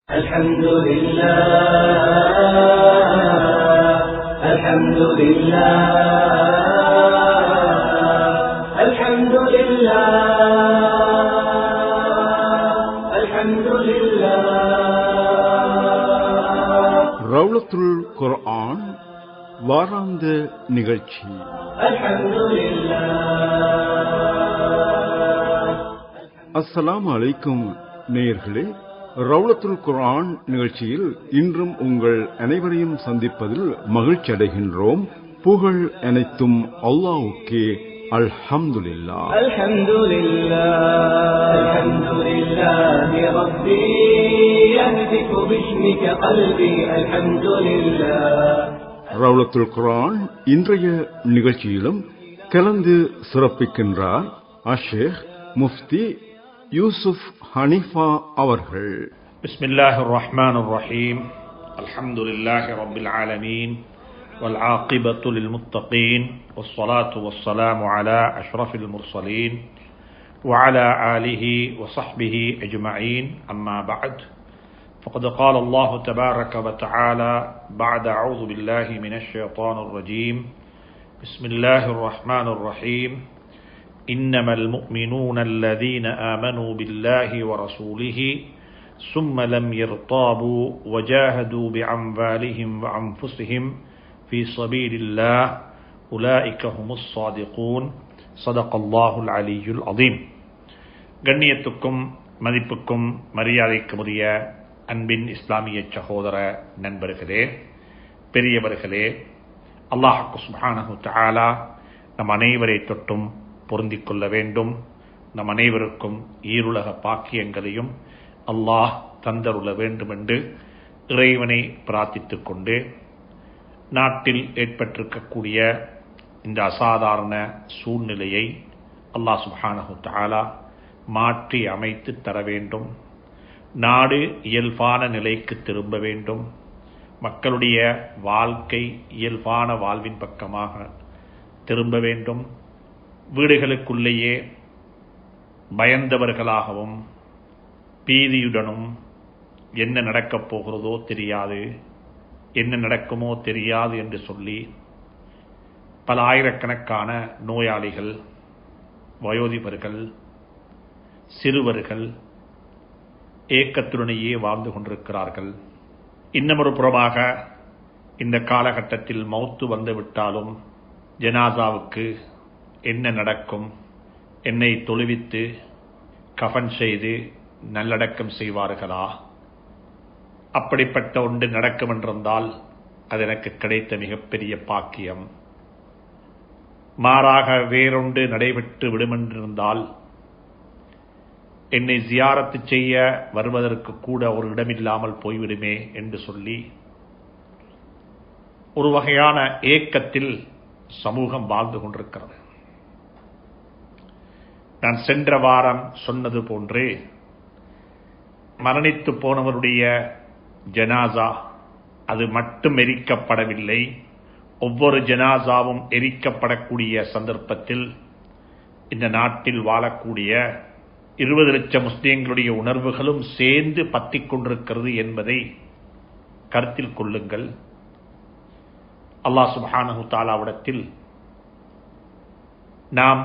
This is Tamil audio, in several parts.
الحمد لله الحمد لله الحمد لله الحمد لله. ரவுலத்துல் குர்ஆன் வாராந்த நிகழ்ச்சி. அஸ்ஸலாமு அலைக்கும் நேயர்களே, ரவுலத்துல் குர்ஆன் நிகழ்ச்சியில் இன்றும் உங்கள் அனைவரையும் சந்திப்பதில் மகிழ்ச்சி அடைகின்றோம். புகழ் அனைத்தும் அல்லாஹ்வுக்கே. அல்ஹம்துலில்லாஹ் அல்ஹம்துலில்லாஹ் அல்ஹம்துலில்லாஹி ரப்பி யஹ்திகு பிஸ்மிக கல்பி அல்ஹம்துலில்லாஹ். ரவுலத்துல் குர்ஆன் இன்றைய நிகழ்ச்சியிலும் கலந்து சிறப்பிக்கின்றார் அஷேக் முஃப்தி யூசுப் ஹனீஃபா அவர்கள். பிஸ்மில்லாஹிர் ரஹ்மானிர் ரஹீம். அல்ஹம்துலில்லாஹி ரப்பில் ஆலமீன் வல் ஆகிபத்து லில் முத்தகீன் வஸ்ஸலாத்து வஸ்ஸலாமு அலா அஷ்ரஃபில் முர்ஸலீன் வ அலா ஆலிஹி வ ஸஹ்பிஹி அஜ்மஈன். அம்மா பஅத். فقد قال الله تبارك وتعالى بعد أعوذ بالله من الشيطان الرجيم. بسم الله الرحمن الرحيم. إنما المؤمنون الذين آمنوا بالله ورسوله ثم لم يرتابوا وجاهدوا بأموالهم وأنفسهم في سبيل الله أولئك هم الصادقون. صدق الله العلي العظيم. கண்ணியத்துக்கும் மதிப்புக்கும் மரியாதைக்குரிய அன்பின் இஸ்லாமிய சகோதர நண்பர்களே, பெரியவர்களே, அல்லாஹ் சுப்ஹானஹு தஆலா நம் அனைவரை தொட்டும் பொருந்திக் கொள்ள வேண்டும். நம் அனைவருக்கும் ஈருலக பாக்கியங்களையும் அல்லாஹ் தந்தருள வேண்டும் என்று இறைவனை பிரார்த்தித்துக் கொண்டு, நாட்டில் ஏற்பட்டிருக்கக்கூடிய இந்த அசாதாரண சூழ்நிலையை அல்லாஹ் சுப்ஹானஹு தஆலா மாற்றி அமைத்து தர வேண்டும். நாடு இயல்பான நிலைக்கு திரும்ப வேண்டும். மக்களுடைய வாழ்க்கை இயல்பான வாழ்வின் பக்கமாக திரும்ப வேண்டும். வீடுகளுக்குள்ளேயே பயந்தவர்களாகவும் பீதியுடனும் என்ன நடக்கப் போகிறதோ தெரியாது, என்ன நடக்குமோ தெரியாது என்று சொல்லி பல ஆயிரக்கணக்கான நோயாளிகள், வயோதிபர்கள், சிறுவர்கள் ஏக்கத்துடனேயே வாழ்ந்து கொண்டிருக்கிறார்கள். இன்னமொரு புறமாக இந்த காலகட்டத்தில் மௌத்து வந்துவிட்டாலும் ஜனாசாவுக்கு என்ன நடக்கும், என்னை தொழுவித்து கஃன் செய்து நல்லடக்கம் செய்வார்களா? அப்படிப்பட்ட ஒன்று நடக்கும் என்றிருந்தால் அது எனக்கு கிடைத்த மிகப்பெரிய பாக்கியம். மாறாக வேறொன்று நடைபெற்று விடுமென்றிருந்தால் என்னை ஜியாரத்து செய்ய வருவதற்கு கூட ஒரு இடமில்லாமல் போய்விடுமே என்று சொல்லி ஒரு வகையான ஏக்கத்தில் சமூகம் வாழ்ந்து கொண்டிருக்கிறது. நான் சென்ற வாரம் சொன்னது போன்று மரணித்து போனவருடைய ஜனாசா அது மட்டும் எரிக்கப்படவில்லை. ஒவ்வொரு ஜனாசாவும் எரிக்கப்படக்கூடிய சந்தர்ப்பத்தில் இந்த நாட்டில் வாழக்கூடிய 20 லட்சம் முஸ்லிம்களுடைய உணர்வுகளும் சேர்ந்து பற்றிக் கொண்டிருக்கிறது என்பதை கருத்தில் கொள்ளுங்கள். அல்லாஹ் சுப்ஹானஹு தஆலாவிடத்தில் நாம்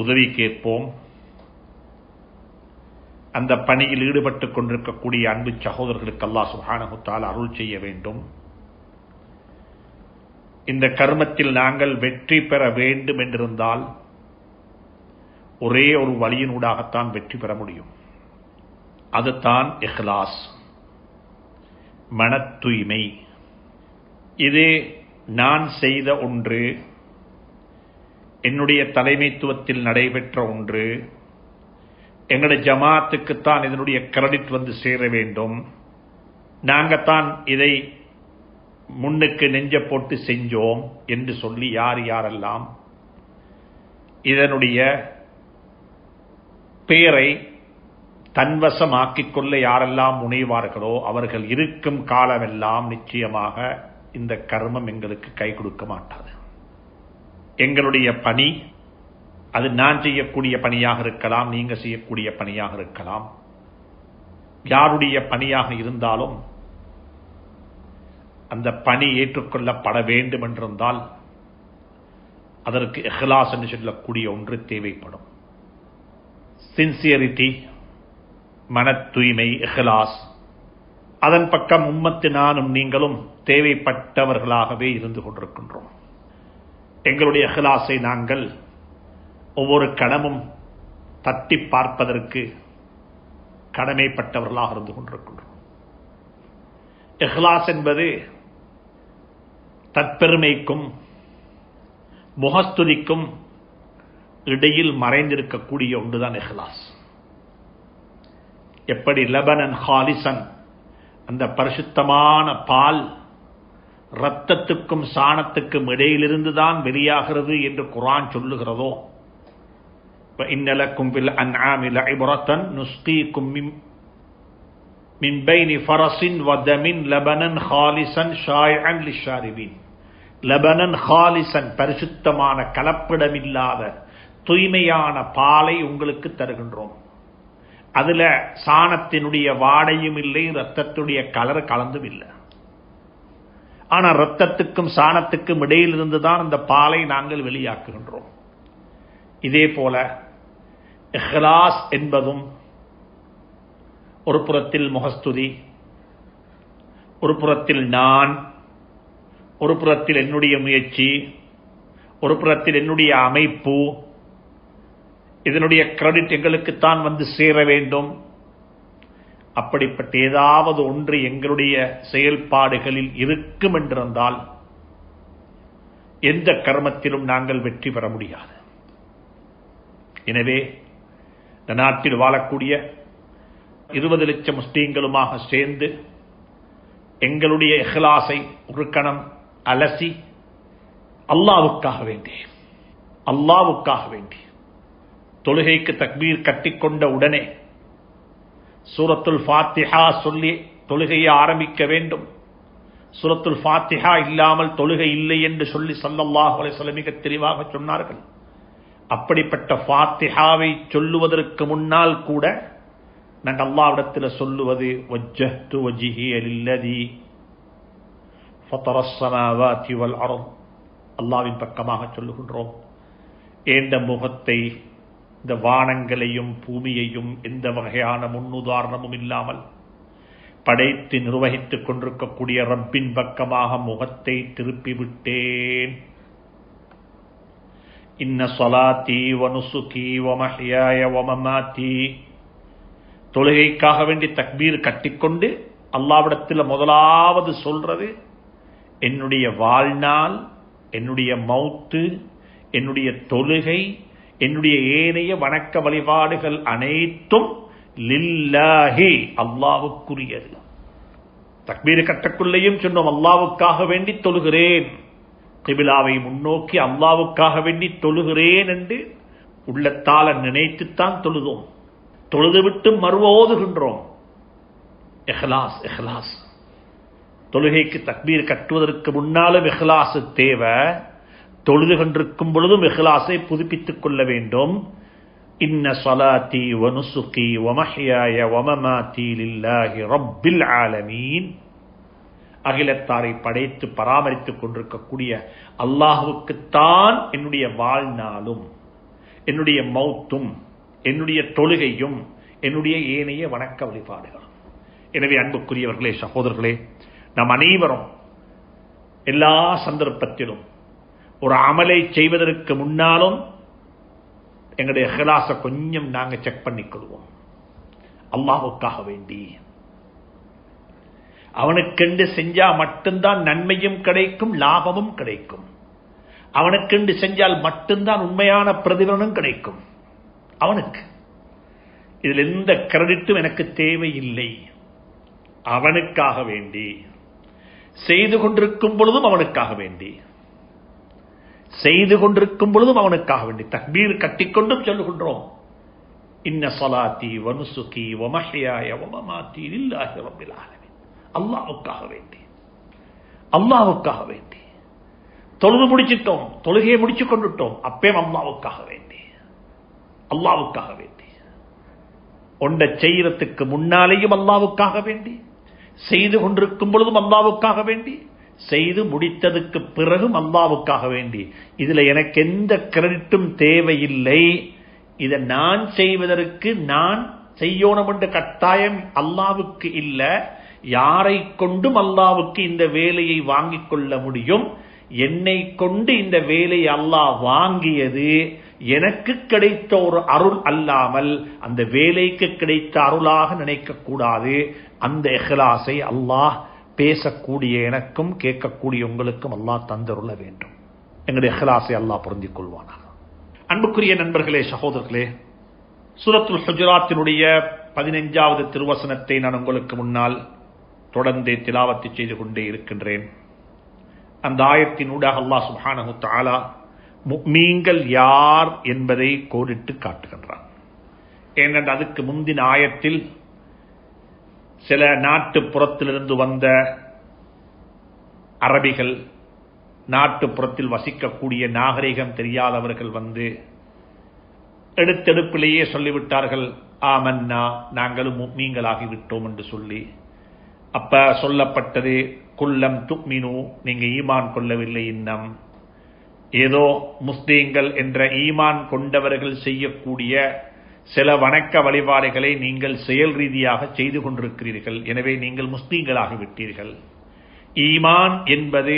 உதவி கேட்போம். அந்த பணியில் ஈடுபட்டுக் கொண்டிருக்கக்கூடிய அன்பு சகோதரர்களுக்கு அல்லாஹ் சுப்ஹானஹு தஆலா அருள் செய்ய வேண்டும். இந்த கர்மத்தில் நாங்கள் வெற்றி பெற வேண்டும் என்றிருந்தால் ஒரே ஒரு வழியினூடாகத்தான் வெற்றி பெற முடியும். அதுதான் இஹ்லாஸ், மன தூய்மை. இது நான் செய்த ஒன்று, என்னுடைய தலைமைத்துவத்தில் நடைபெற்ற ஒன்று, எங்களுடைய ஜமாத்துக்குத்தான் இதனுடைய கிரெடிட் வந்து சேர வேண்டும், நாங்கத்தான் இதை முன்னுக்கு நெஞ்ச போட்டு செஞ்சோம் என்று சொல்லி யாரெல்லாம் இதனுடைய பெயரை தன்வசமாக்கிக் கொள்ள யாரெல்லாம் முனைவார்களோ அவர்கள் இருக்கும் காலமெல்லாம் நிச்சயமாக இந்த கர்மம் எங்களுக்கு கை கொடுக்க மாட்டாது. எங்களுடைய பணி அது நான் செய்யக்கூடிய பணியாக இருக்கலாம், நீங்க செய்யக்கூடிய பணியாக இருக்கலாம். யாருடைய பணியாக இருந்தாலும் அந்த பணி ஏற்றுக்கொள்ளப்பட வேண்டும் என்றிருந்தால் அதற்கு இஹ்லாஸ் என்று சொல்லக்கூடிய ஒன்று தேவைப்படும். சின்சியரிட்டி, மன தூய்மை, இஹ்லாஸ், அதன் பக்கம் உம்மத்து நானும் நீங்களும் தேவைப்பட்டவர்களாகவே இருந்து கொண்டிருக்கின்றோம். எங்களுடைய இஹ்லாஸை நாங்கள் ஒவ்வொரு கணமும் தட்டி பார்ப்பதற்கு கடமைப்பட்டவர்களாக இருந்து கொண்டிருக்கின்றோம். இஹ்லாஸ் என்பது தற்பெருமைக்கும் முகஸ்துதிக்கும் இடையில் மறைந்திருக்கக்கூடிய ஒன்றுதான் இஹ்லாஸ். எப்படி லபனன் ஹாலிசன், அந்த பரிசுத்தமான பால் இரத்தத்துக்கும் சாணத்துக்கும் இடையிலிருந்துதான் வெளியாகிறது என்று குர்ஆன் சொல்லுகிறதோ, இன்னலக்கும் பில் அன்ஆமி லஇப்ரத்தன் நுஸ்கீக்கும் மின் பைனி ஃபரஸின் வதமின் லபனன் ஹாலிசன் ஷாயிஅன் லிஷாரிபின். லபனன் ஹாலிசன், பரிசுத்தமான கலப்பிடமில்லாத தூய்மையான பாலை உங்களுக்கு தருகின்றோம். அதுல சாணத்தினுடைய வாடையும் இல்லை, இரத்தத்துடைய கலர் கலந்தும் இல்லை. ஆனா இரத்தத்துக்கும் சாணத்துக்கும் இடையில் இருந்துதான் அந்த பாலை நாங்கள் வெளியாக்குகின்றோம். இதே போல இஹ்லாஸ் என்பதும் ஒரு புறத்தில் முகஸ்துதி, ஒரு புறத்தில் நான், ஒரு புறத்தில் என்னுடைய முயற்சி, ஒரு புறத்தில் என்னுடைய அமைப்பு, இதனுடைய கிரெடிட் எங்களுக்குத்தான் வந்து சேர வேண்டும். அப்படிப்பட்ட ஏதாவது ஒன்று எங்களுடைய செயல்பாடுகளில் இருக்கும் என்றிருந்தால் எந்த கர்மத்திலும் நாங்கள் வெற்றி பெற முடியாது. எனவே இந்த நாட்டில் வாழக்கூடிய 20 லட்சம் முஸ்லீம்களுமாக சேர்ந்து எங்களுடைய இஹ்லாஸை ஒரு கணம் அலசி அல்லாஹ்வுக்காக வேண்டி தொழுகைக்கு தக்பீர் கட்டிக்கொண்ட உடனே சூரத்துல் ஃபாத்திஹா சொல்லி தொழுகையை ஆரம்பிக்க வேண்டும். சூரத்துல் ஃபாத்திஹா இல்லாமல் தொழுகை இல்லை என்று சொல்லி ஸல்லல்லாஹு அலைஹி வஸல்லம் மிக தெளிவாக சொன்னார்கள். அப்படிப்பட்ட ஃபாத்திஹாவை சொல்லுவதற்கு முன்னால் கூட நாங்கள் அல்லாஹ்விடத்தில் சொல்லுவது வஜ்ஜஹ்து வஜ்ஹிய லில்லதி ஃபதரஸ் ஸமாவாதி வல் அர்த், அல்லாஹ்வின் பக்கமாக சொல்லுகின்றோம். ஏந்த முகத்தை, இந்த வானங்களையும் பூமியையும் எந்த வகையான முன்னுதாரணமும் இல்லாமல் படைத்து நிர்வகித்துக் கொண்டிருக்கக்கூடிய ரப்பின் பக்கமாக முகத்தை திருப்பிவிட்டேன். இன்ன ஸலாத்தி வ நுசுகி வ மஹ்யாய வ மமாத்தி, தொழுகைக்காக வேண்டி தக்பீர் கட்டிக்கொண்டு அல்லாஹ்விடத்தில் முதலாவது சொல்றது என்னுடைய வாழ்நாள், என்னுடைய மௌத்து, என்னுடைய தொழுகை, என்னுடைய ஏனைய வணக்க வழிபாடுகள் அனைத்தும் லில்லாஹி, அல்லாஹ்வுக்குரியது. தக்பீர் கட்டக்குள்ளேயும் சொன்னோம் அல்லாஹ்வுக்காக வேண்டி தொழுகிறேன், கிபிலாவை முன்னோக்கி அல்லாஹ்வுக்காக வேண்டி தொழுகிறேன் என்று உள்ளத்தால நினைத்துத்தான் தொழுதோம். தொழுதுவிட்டு மறுவோதுகின்றோம். இஹ்லாஸ் இஹ்லாஸ். தொழுகைக்கு தக்பீர் கட்டுவதற்கு முன்னாலும் இஹ்லாஸ் தேவை. தொழுது கொண்டிருக்கும் பொழுதும் இஹ்லாஸை புதுப்பித்துக் கொள்ள வேண்டும். இன்ன ஸலாத்தி வ நுசுகி வ மஹ்யாய வ மமாத்தி லில்லாஹி ரப்பில் ஆலமீன், அகிலத்தாரை படைத்து பராமரித்துக் கொண்டிருக்கக்கூடிய அல்லாஹ்வுக்குத்தான் என்னுடைய வாழ்நாளும், என்னுடைய மௌத்தும், என்னுடைய தொழுகையும், என்னுடைய ஏனைய வணக்க வழிபாடுகளும். எனவே அன்புக்குரியவர்களே, சகோதரர்களே, நாம் அனைவரும் எல்லா சந்தர்ப்பத்திலும் ஒரு அமலை செய்வதற்கு முன்னாலும் எங்களுடைய இஹ்லாஸை கொஞ்சம் நாங்க செக் பண்ணிக்கொள்வோம். அல்லாஹ்வுக்காக வேண்டி அவனுக்கென்று செஞ்சா மட்டும்தான் நன்மையும் கிடைக்கும், லாபமும் கிடைக்கும். அவனுக்கென்று செஞ்சால் மட்டும்தான் உண்மையான பிரதிபலனும் கிடைக்கும். அவனுக்கு இதில் எந்த கிரெடிட்டும் எனக்கு தேவையில்லை. அவனுக்காக வேண்டி செய்து கொண்டிருக்கும் பொழுதும் அவனுக்காக வேண்டி, செய்து கொண்டிருக்கும் பொழுதும் அவனுக்காக வேண்டி தக்பீர் கட்டிக்கொண்டும் சொல்லுகின்றோம். இன்ன ஸலாத்தி வ நுசுகி வ மஹ்யாய வ மமாத்தி லில்லாஹி ரப்பில் ஆலமீன், அல்லாஹ்வுக்காக வேண்டி, அல்லாஹ்வுக்காக வேண்டி. தொழுது முடிச்சிட்டோம், தொழுகையை முடிச்சு கொண்டுட்டோம், அப்பே அல்லாஹ்வுக்காக வேண்டி, அல்லாஹ்வுக்காக வேண்டி. ஒன்றை செய்யறதுக்கு முன்னாலேயும் அல்லாஹ்வுக்காக வேண்டி, செய்து கொண்டிருக்கும் பொழுதும் அல்லாஹ்வுக்காக வேண்டி, செய்து முடித்ததுக்கு பிறகும் அல்லாஹ்வுக்காக வேண்டி. இதுல எனக்கு எந்த கிரெடிட்டும் தேவையில்லை. இதை நான் செய்வதற்கு நான் செய்யணும் என்ற கட்டாயம் அல்லாஹ்வுக்கு இல்ல. யாரை கொண்டும் அல்லாஹ்வுக்கு இந்த வேலையை வாங்கிக் கொள்ள முடியும். என்னை கொண்டு இந்த வேலையை அல்லாஹ் வாங்கியது எனக்கு கிடைத்த ஒரு அருள் அல்லாமல் அந்த வேலைக்கு கிடைத்த அருளாக நினைக்க கூடாது. அந்த இஹ்லாஸை அல்லாஹ் பேசக்கூடிய எனக்கும் கேட்கக்கூடிய உங்களுக்கும் அல்லாஹ் தந்தருள வேண்டும். எங்களுடைய இஹ்லாஸை அல்லாஹ் பொருந்திக் கொள்வானாக. அன்புக்குரிய நண்பர்களே, சகோதரர்களே, சூரத்துல் ஹுஜராத்தினுடைய 15வது திருவசனத்தை நான் உங்களுக்கு முன்னால் தொடர்ந்து திலாவத்து செய்து கொண்டே இருக்கின்றேன். அந்த ஆயத்தினூடாக அல்லாஹ் சுப்ஹானஹு தஆலா முஃமின்கள் யார் என்பதை கோடிட்டு காட்டுகின்றான். ஏனென்றால் அதுக்கு முந்தின ஆயத்தில் சில நாட்டுப்புறத்திலிருந்து வந்த அரபிகள், நாட்டுப்புறத்தில் வசிக்கக்கூடிய நாகரிகம் தெரியாதவர்கள் வந்து எடுத்தெடுப்பிலேயே சொல்லிவிட்டார்கள், ஆமன்னா, நாங்களும் முஃமின்களாகி விட்டோம் என்று சொல்லி. அப்ப சொல்லப்பட்டது, குல்லம் துக்மினு, நீங்க ஈமான் கொள்ளவில்லை, இன்னம் ஏதோ முஸ்லீம்கள் என்ற ஈமான் கொண்டவர்கள் செய்யக்கூடிய சில வணக்க வழிபாடுகளை நீங்கள் செயல் ரீதியாக செய்து கொண்டிருக்கிறீர்கள், எனவே நீங்கள் முஸ்லீம்களாகிவிட்டீர்கள். ஈமான் என்பது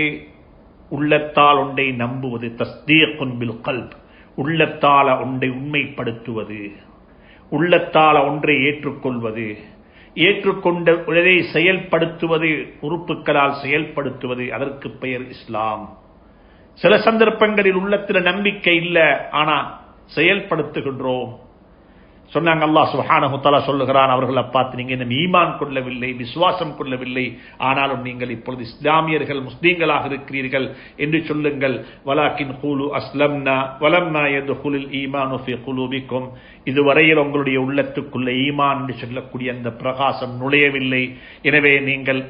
உள்ளத்தால் ஒன்றை நம்புவது, தஸ்தீக்குன் பில் கல்ப், உள்ளத்தால ஒன்றை உண்மைப்படுத்துவது, உள்ளத்தால ஒன்றை ஏற்றுக்கொள்வது, ஏற்றுக்கொண்ட உடனே செயல்படுத்துவது, உறுப்புகளால் செயல்படுத்துவது, அதற்கு பெயர் இஸ்லாம். சில சந்தர்ப்பங்களில் உள்ளத்தில் நம்பிக்கை இல்லை, ஆனால் செயல்படுத்துகின்றோம். சொன்னாங்க, அல்லாஹ் சுப்ஹானஹு தஆலா சொல்லுகிறான், அவர்களை பார்த்து, நீங்க இன்னும் ஈமான் கொள்ளவில்லை, விசுவாசம் கொள்ளவில்லை, ஆனாலும் நீங்கள் இப்பொழுது இஸ்லாமியர்கள், முஸ்லீம்களாக இருக்கிறீர்கள் என்று சொல்லுங்கள். வலாக்கின் கூலு அஸ்லம்னா வலம்மா யதுகுலுல் ஈமானு ஃபீ குலூபிக்கும், இதுவரையில் உங்களுடைய உள்ளத்துக்குள்ள ஈமான் என்று சொல்லக்கூடிய அந்த பிரகாசம் நுழையவில்லை, எனவே நீங்கள்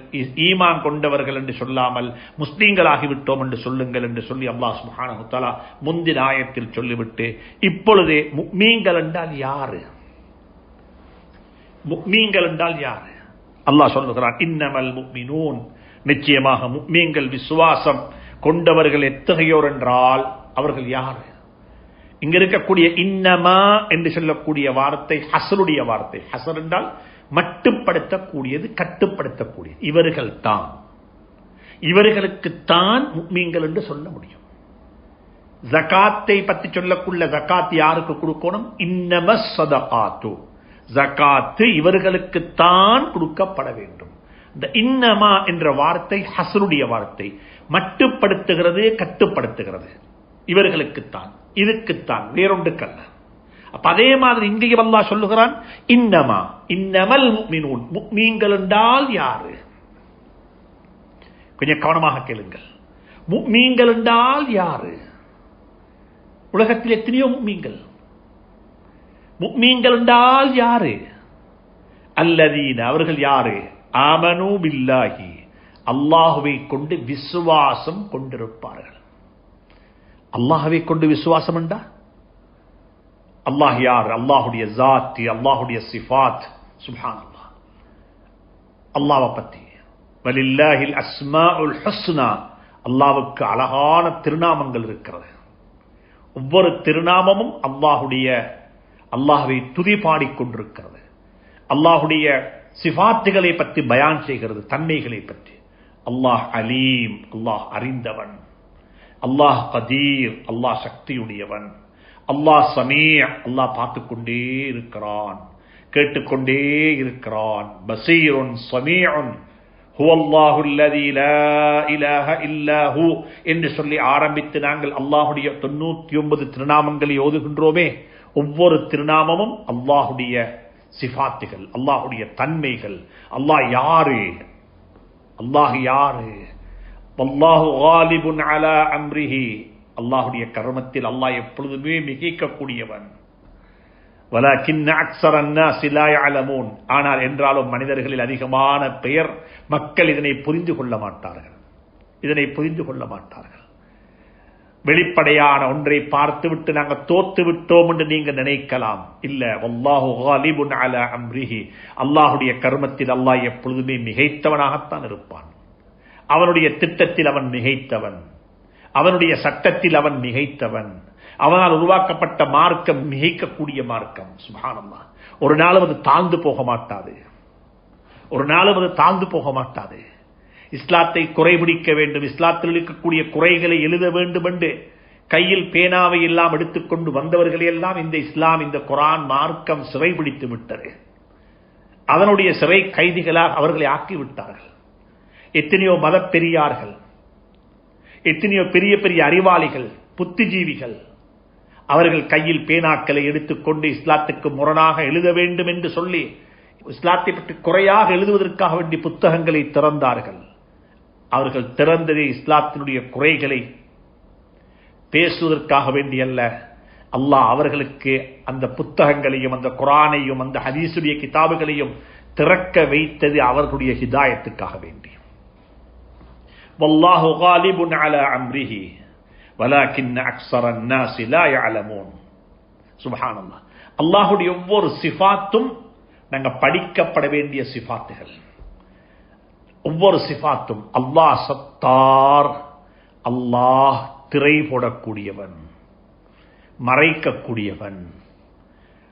ஈமான் கொண்டவர்கள் என்று சொல்லாமல் முஸ்லீம்களாகிவிட்டோம் என்று சொல்லுங்கள் என்று சொல்லி அல்லாஹ் சுப்ஹானஹு தஆலா முந்தின ஆயத்தில் சொல்லிவிட்டு, இப்பொழுதே முஃமின்கள் என்றால் யாரு, முஃமின்கள் என்றால் யாரு அல்லாஹ் சொல்லுகிறான். இன்னமல் முஃமினூன், நிச்சயமாக முஃமின்கள், விசுவாசம் கொண்டவர்கள் எத்தகையோர் என்றால் அவர்கள் யாரு? இங்க இருக்கக்கூடிய இன்னமா என்று சொல்லக்கூடிய வார்த்தை ஹஸ்ருடைய வார்த்தை. ஹஸ்ர் என்றால் மட்டுப்படுத்தக்கூடியது, கட்டுப்படுத்தக்கூடியது. இவர்கள் தான், இவர்களுக்குத்தான் முஃமின்கள் என்று சொல்ல முடியும். ஜகாத்தை பற்றி சொல்லக்குள்ள, ஜகாத் யாருக்கு கொடுக்கணும்? இன்னமஸ் ஸதகாத்து, ஜகாத்து இவர்களுக்குத்தான் கொடுக்கப்பட வேண்டும். இந்த இன்னமா என்ற வார்த்தை ஹஸ்ருடைய வார்த்தை, மட்டுப்படுத்துகிறது, கட்டுப்படுத்துகிறது. இவர்களுக்குத்தான், இதுக்குத்தான், வேறொன்றுக்கல்ல. அப்ப அதே மாதிரி இங்கேயும் அல்லாஹ் சொல்லுகிறான், இன்னமா, இன்னமல் முஃமினூன், முஃமின்கள் என்றால் யாரு? கொஞ்சம் கவனமாக கேளுங்கள். முஃமின்கள் என்றால் யாரு? உலகத்தில் எத்தனையோ முஃமின்கள். முஃமின்கள் என்றால் யாரு? அல்லதீன, அவர்கள் யாரு? ஆமனூ பில்லாஹி, அல்லாஹுவை கொண்டு விசுவாசம் கொண்டிருப்பார்கள். அல்லாஹுவை கொண்டு விசுவாசம் என்றா அல்லாஹ் யார்? அல்லாஹுடைய ஜாத்தி, அல்லாஹுடைய சிஃபாத், சுப்ஹானல்லாஹ், அல்லாஹ்வை பத்தி. வலில்லாஹில் அஸ்மாஉல் ஹுஸ்னா, அல்லாஹ்வுக்கு அழகான திருநாமங்கள் இருக்கிறது. ஒவ்வொரு திருநாமமும் அல்லாஹுவை துதி பாடிக்கொண்டிருக்கிறது. அல்லாஹுடைய சிஃபாத்துகளை பற்றி பயான் செய்கிறது, தன்மைகளை பற்றி. அல்லாஹ் அலீம், அல்லாஹ் அறிந்தவன். அல்லாஹ் கதீர், அல்லாஹ் சக்தியுடையவன். அல்லாஹ் சமீ, அல்லாஹ் பார்த்துக்கொண்டே இருக்கிறான், கேட்டுக்கொண்டே இருக்கிறான். பசீருன் சமீஉன் ஹுவல்லாஹு அல்லதீ லா இலாஹ இல்லா ஹு என்று சொல்லி ஆரம்பித்து நாங்கள் அல்லாஹுடைய 99 திருநாமங்களை ஓதுகின்றோமே, ஒவ்வொரு திருநாமமும் அல்லாஹுடைய சிஃபாத்துகள், அல்லாஹுடைய தன்மைகள். அல்லாஹ் யாரு? அல்லாஹ் யாரு? வல்லாஹு காலிபுன் அலா அம்ரிஹி, அல்லாஹுடைய கர்மத்தில் அல்லாஹ் எப்பொழுதுமே மிகைக்கக்கூடியவன். வலக்கின் அக்ஸர அன்னாஸி லா யஅலமூன், ஆனால் என்றாலும் மனிதர்களில் அதிகமான பெயர் மக்கள் இதனை புரிந்து கொள்ள மாட்டார்கள், இதனை புரிந்து கொள்ள மாட்டார்கள். வெளிப்படையான ஒன்றை பார்த்துவிட்டு நாங்கள் தோத்து விட்டோம் என்று நீங்க நினைக்கலாம். இல்ல, வல்லாஹு காலிபுன் அலா அம்ரிஹி, அல்லாஹுடைய கர்மத்தில் அல்லாஹ் எப்பொழுதுமே மிகைத்தவனாகத்தான் இருப்பான். அவனுடைய திட்டத்தில் அவன் மிகைத்தவன், அவனுடைய சட்டத்தில் அவன் மிகைத்தவன். அவனால் உருவாக்கப்பட்ட மார்க்கம் மிகைக்கக்கூடிய மார்க்கம். சுப்ஹானல்லாஹ். ஒரு நாளும் அது தாழ்ந்து போக மாட்டாது, ஒரு நாளும் அது தாழ்ந்து போக மாட்டாது. இஸ்லாத்தை குறைபிடிக்க வேண்டும், இஸ்லாத்தில் இருக்கக்கூடிய குறைகளை எழுத வேண்டும் என்று கையில் பேனாவை எல்லாம் எடுத்துக்கொண்டு வந்தவர்களை எல்லாம் இந்த இஸ்லாம், இந்த குர்ஆன் மார்க்கம் சிறைபிடித்து விட்டது. அதனுடைய சிறை கைதிகளாக அவர்களை ஆக்கிவிட்டார்கள். எத்தனையோ மத பெரியார்கள், எத்தனையோ பெரிய பெரிய அறிவாளிகள், புத்திஜீவிகள், அவர்கள் கையில் பேனாக்களை எடுத்துக்கொண்டு இஸ்லாத்துக்கு முரணாக எழுத வேண்டும் என்று சொல்லி இஸ்லாத்தை பற்றி குறையாக எழுதுவதற்காக வேண்டிய புத்தகங்களை திறந்தார்கள். அவர்கள் திறந்ததே இஸ்லாத்தினுடைய குறைகளை பேசுவதற்காக வேண்டியல்ல. அல்லாஹ் அவர்களுக்கு அந்த புத்தகங்களையும் அந்த குர்ஆனையும் அந்த ஹதீஸுடைய கிதாபுகளையும் திறக்க வைத்தது அவர்களுடைய ஹிதாயத்துக்காக வேண்டி. வல்லாஹு காலிபுன் அலா அம்ரிஹி வலாகின் அக்ஸரன் நாஸி லா யஅலமூன். சுப்ஹானல்லாஹ். அல்லாஹ்வுடைய ஒவ்வொரு சிஃபாத்தும் நாங்க படிக்கப்பட வேண்டிய சிஃபாத்துகள். ஒவ்வொரு சிஃபாத்தும் அல்லாஹ் சத்தார், அல்லாஹ் திரை போடக்கூடியவன், மறைக்கக்கூடியவன்.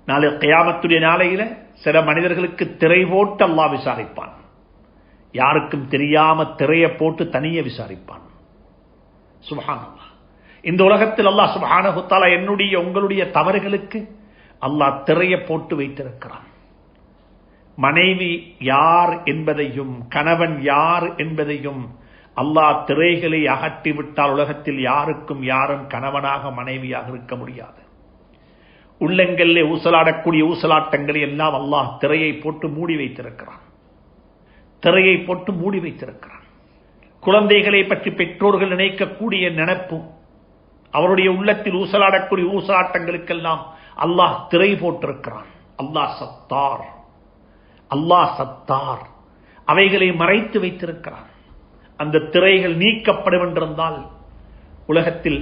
நாளை கியாமத்துடைய நாளையில சில மனிதர்களுக்கு திரை போட்டு அல்லாஹ் விசாரிப்பான். யாருக்கும் தெரியாம திரையை போட்டு தனியே விசாரிப்பான். சுப்ஹானல்லாஹ். இந்த உலகத்தில் அல்லாஹ் சுப்ஹானஹு வ தஆலா என்னுடைய உங்களுடைய தவறுகளுக்கு அல்லாஹ் திரையை போட்டு வைத்திருக்கிறான். மனைவி யார் என்பதையும் கணவன் யார் என்பதையும் அல்லாஹ் திரைகளை அகற்றிவிட்டால் உலகத்தில் யாருக்கும் யாரும் கணவனாக மனைவியாக இருக்க முடியாது. உள்ளங்களிலே ஊசலாடக்கூடிய ஊசலாட்டங்களை எல்லாம் அல்லாஹ் திரையை போட்டு மூடி வைத்திருக்கிறான், திரையை போட்டு மூடி வைத்திருக்கிறான். குழந்தைகளை பற்றி பெற்றோர்கள் நினைக்கக்கூடிய நினைப்பு, அவருடைய உள்ளத்தில் ஊசலாடக்கூடிய ஊசலாட்டங்களுக்கெல்லாம் அல்லாஹ் திரை போட்டிருக்கிறான். அல்லாஹ் சத்தார், அல்லாஹ் சத்தார், அவைகளை மறைத்து வைத்திருக்கிறான். அந்த திரைகள் நீக்கப்படும் என்றிருந்தால் உலகத்தில்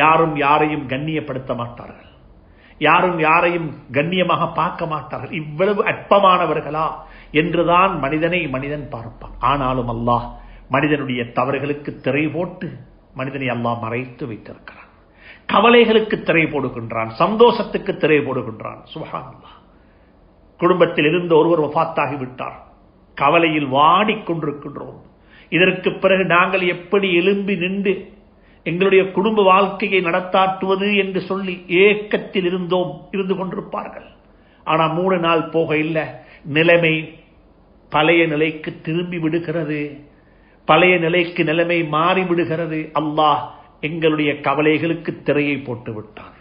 யாரும் யாரையும் கண்ணியப்படுத்த மாட்டார்கள், யாரும் யாரையும் கண்ணியமாக பார்க்க மாட்டார்கள். இவ்வளவு அற்பமானவர்களா என்றுதான் மனிதனை மனிதன் பார்ப்பான். ஆனாலும் அல்லாஹ் மனிதனுடைய தவறுகளுக்கு திரை போட்டு மனிதனை அல்லாஹ் மறைத்து வைத்திருக்கிறான். கவலைகளுக்கு திரை போடுகின்றான், சந்தோஷத்துக்கு திரை போடுகின்றான். சுப்ஹானல்லாஹ். குடும்பத்தில் இருந்த ஒருவர் வஃபாத்தாகிவிட்டார், கவலையில் வாடிக்கொண்டிருக்கின்றோம். இதற்கு பிறகு நாங்கள் எப்படி எழும்பி நின்று எங்களுடைய குடும்ப வாழ்க்கையை நடத்தாட்டுவது என்று சொல்லி ஏக்கத்தில் இருந்து கொண்டிருப்பார்கள். ஆனா 3 நாள் போக இல்லை, நிலைமை பழைய நிலைக்கு திரும்பி விடுகிறது, பழைய நிலைக்கு நிலைமை மாறிவிடுகிறது. அல்லாஹ் எங்களுடைய கவலைகளுக்கு திரையை போட்டு விட்டான்.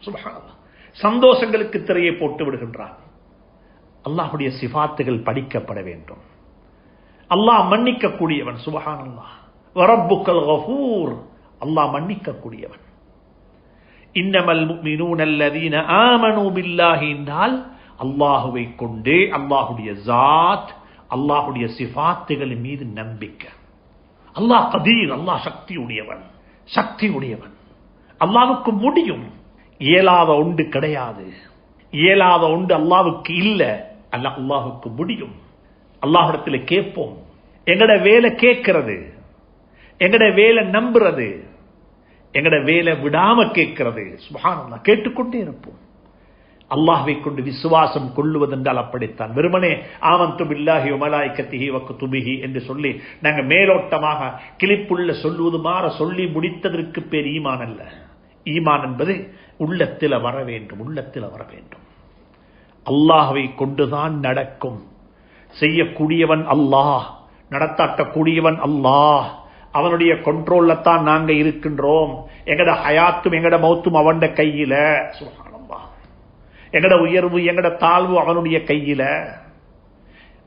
சுப்ஹானல்லாஹ். சந்தோஷங்களுக்கு திரையை போட்டு விடுகின்றான். அல்லாஹ்வுடைய சிஃபாத்துகள் படிக்கப்பட வேண்டும். அல்லாஹ் மன்னிக்கக்கூடியவன். சுப்ஹானல்லாஹ். வரப்புக்கல் கஃபூர், அல்லாஹ் மன்னிக்கக்கூடியவன். இன்னமல் முஃமினூன அல்லதீன ஆமனூ பில்லாஹி என்றால் அல்லாஹுவை கொண்டு அல்லாஹுடைய ஜாத், அல்லாஹுடைய சிஃபாத்துகள் மீது நம்பிக்கை. அல்லாஹ் கதீர், அல்லாஹ் சக்தி உடையவன், சக்தி உடையவன். அல்லாஹ்வுக்கு முடியும், இயலாத ஒன்று கிடையாது, இயலாத ஒன்று அல்லாஹ்வுக்கு இல்ல. அல்லாஹ்வுக்கு முடியும். அல்லாஹ்விடத்தில் கேட்போம். எங்கட வேலை கேட்கிறது, எங்கட வேலை நம்புறது, எங்கட வேலை விடாம கேட்கிறது. சுப்ஹானல்லாஹ். கேட்டுக்கொண்டே இருப்போம். அல்லாஹ்வை கொண்டு விசுவாசம் கொள்ளுவதென்றால் அப்படித்தான். வெறுமனே ஆமன்து பில்லாஹி வ மலாயிகத்திஹி வ குதுபிஹி என்று சொல்லி நாங்க மேலோட்டமாக கிளிப்புள்ள சொல்லுவது மாற சொல்லி முடித்ததற்கு பேர் ஈமான் அல்ல. ஈமான் என்பது உள்ளத்தில் வர வேண்டும், உள்ளத்தில் வர வேண்டும். அல்லாஹ்வை கொண்டுதான் நடக்கும். செய்யக்கூடியவன் அல்லாஹ், நடத்தாட்டக்கூடியவன் அல்லாஹ். அவனுடைய கண்ட்ரோல்ல தான் நாங்க இருக்கின்றோம். எங்கட ஹயாத்தும் எங்கட மௌத்தும் அவன் கையில. சுப்ஹானல்லாஹ். எங்கட உயர்வு எங்கட தாழ்வு அவனுடைய கையில.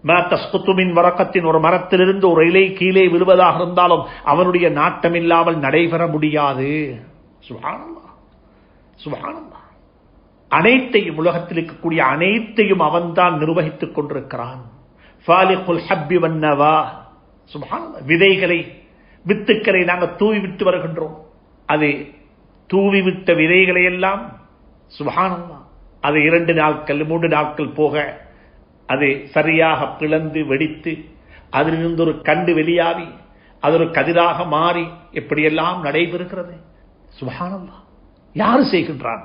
மா தஸ்குது மின் வரக்கத்தின், ஒரு மரத்திலிருந்து ஒரு இலை கீழே விழுவதாக இருந்தாலும் அவனுடைய நாட்டம் இல்லாமல் நடைபெற முடியாது. சுப்ஹானல்லாஹ், சுப்ஹானல்லாஹ். அனைத்தையும், உலகத்தில் இருக்கக்கூடிய அனைத்தையும் அவன்தான் நிர்வகித்துக் கொண்டிருக்கிறான். ஃபாலிகுல் ஹப்பி வன்னவா. சுப்ஹானல்லாஹ். விதைகளை, வித்துக்களை நாங்கள் தூவி விட்டு வருகின்றோம். அது தூவிவிட்ட விதைகளை எல்லாம் சுப்ஹானல்லாஹ் அது 2 நாட்கள் 3 நாட்கள் போக அது சரியாக பிளந்து வெடித்து அதிலிருந்து ஒரு கண்டு வெளியாகி அது ஒரு கதிராக மாறி எப்படியெல்லாம் நடைபெறுகிறது. சுப்ஹானல்லாஹ். யார் செய்கின்றான்?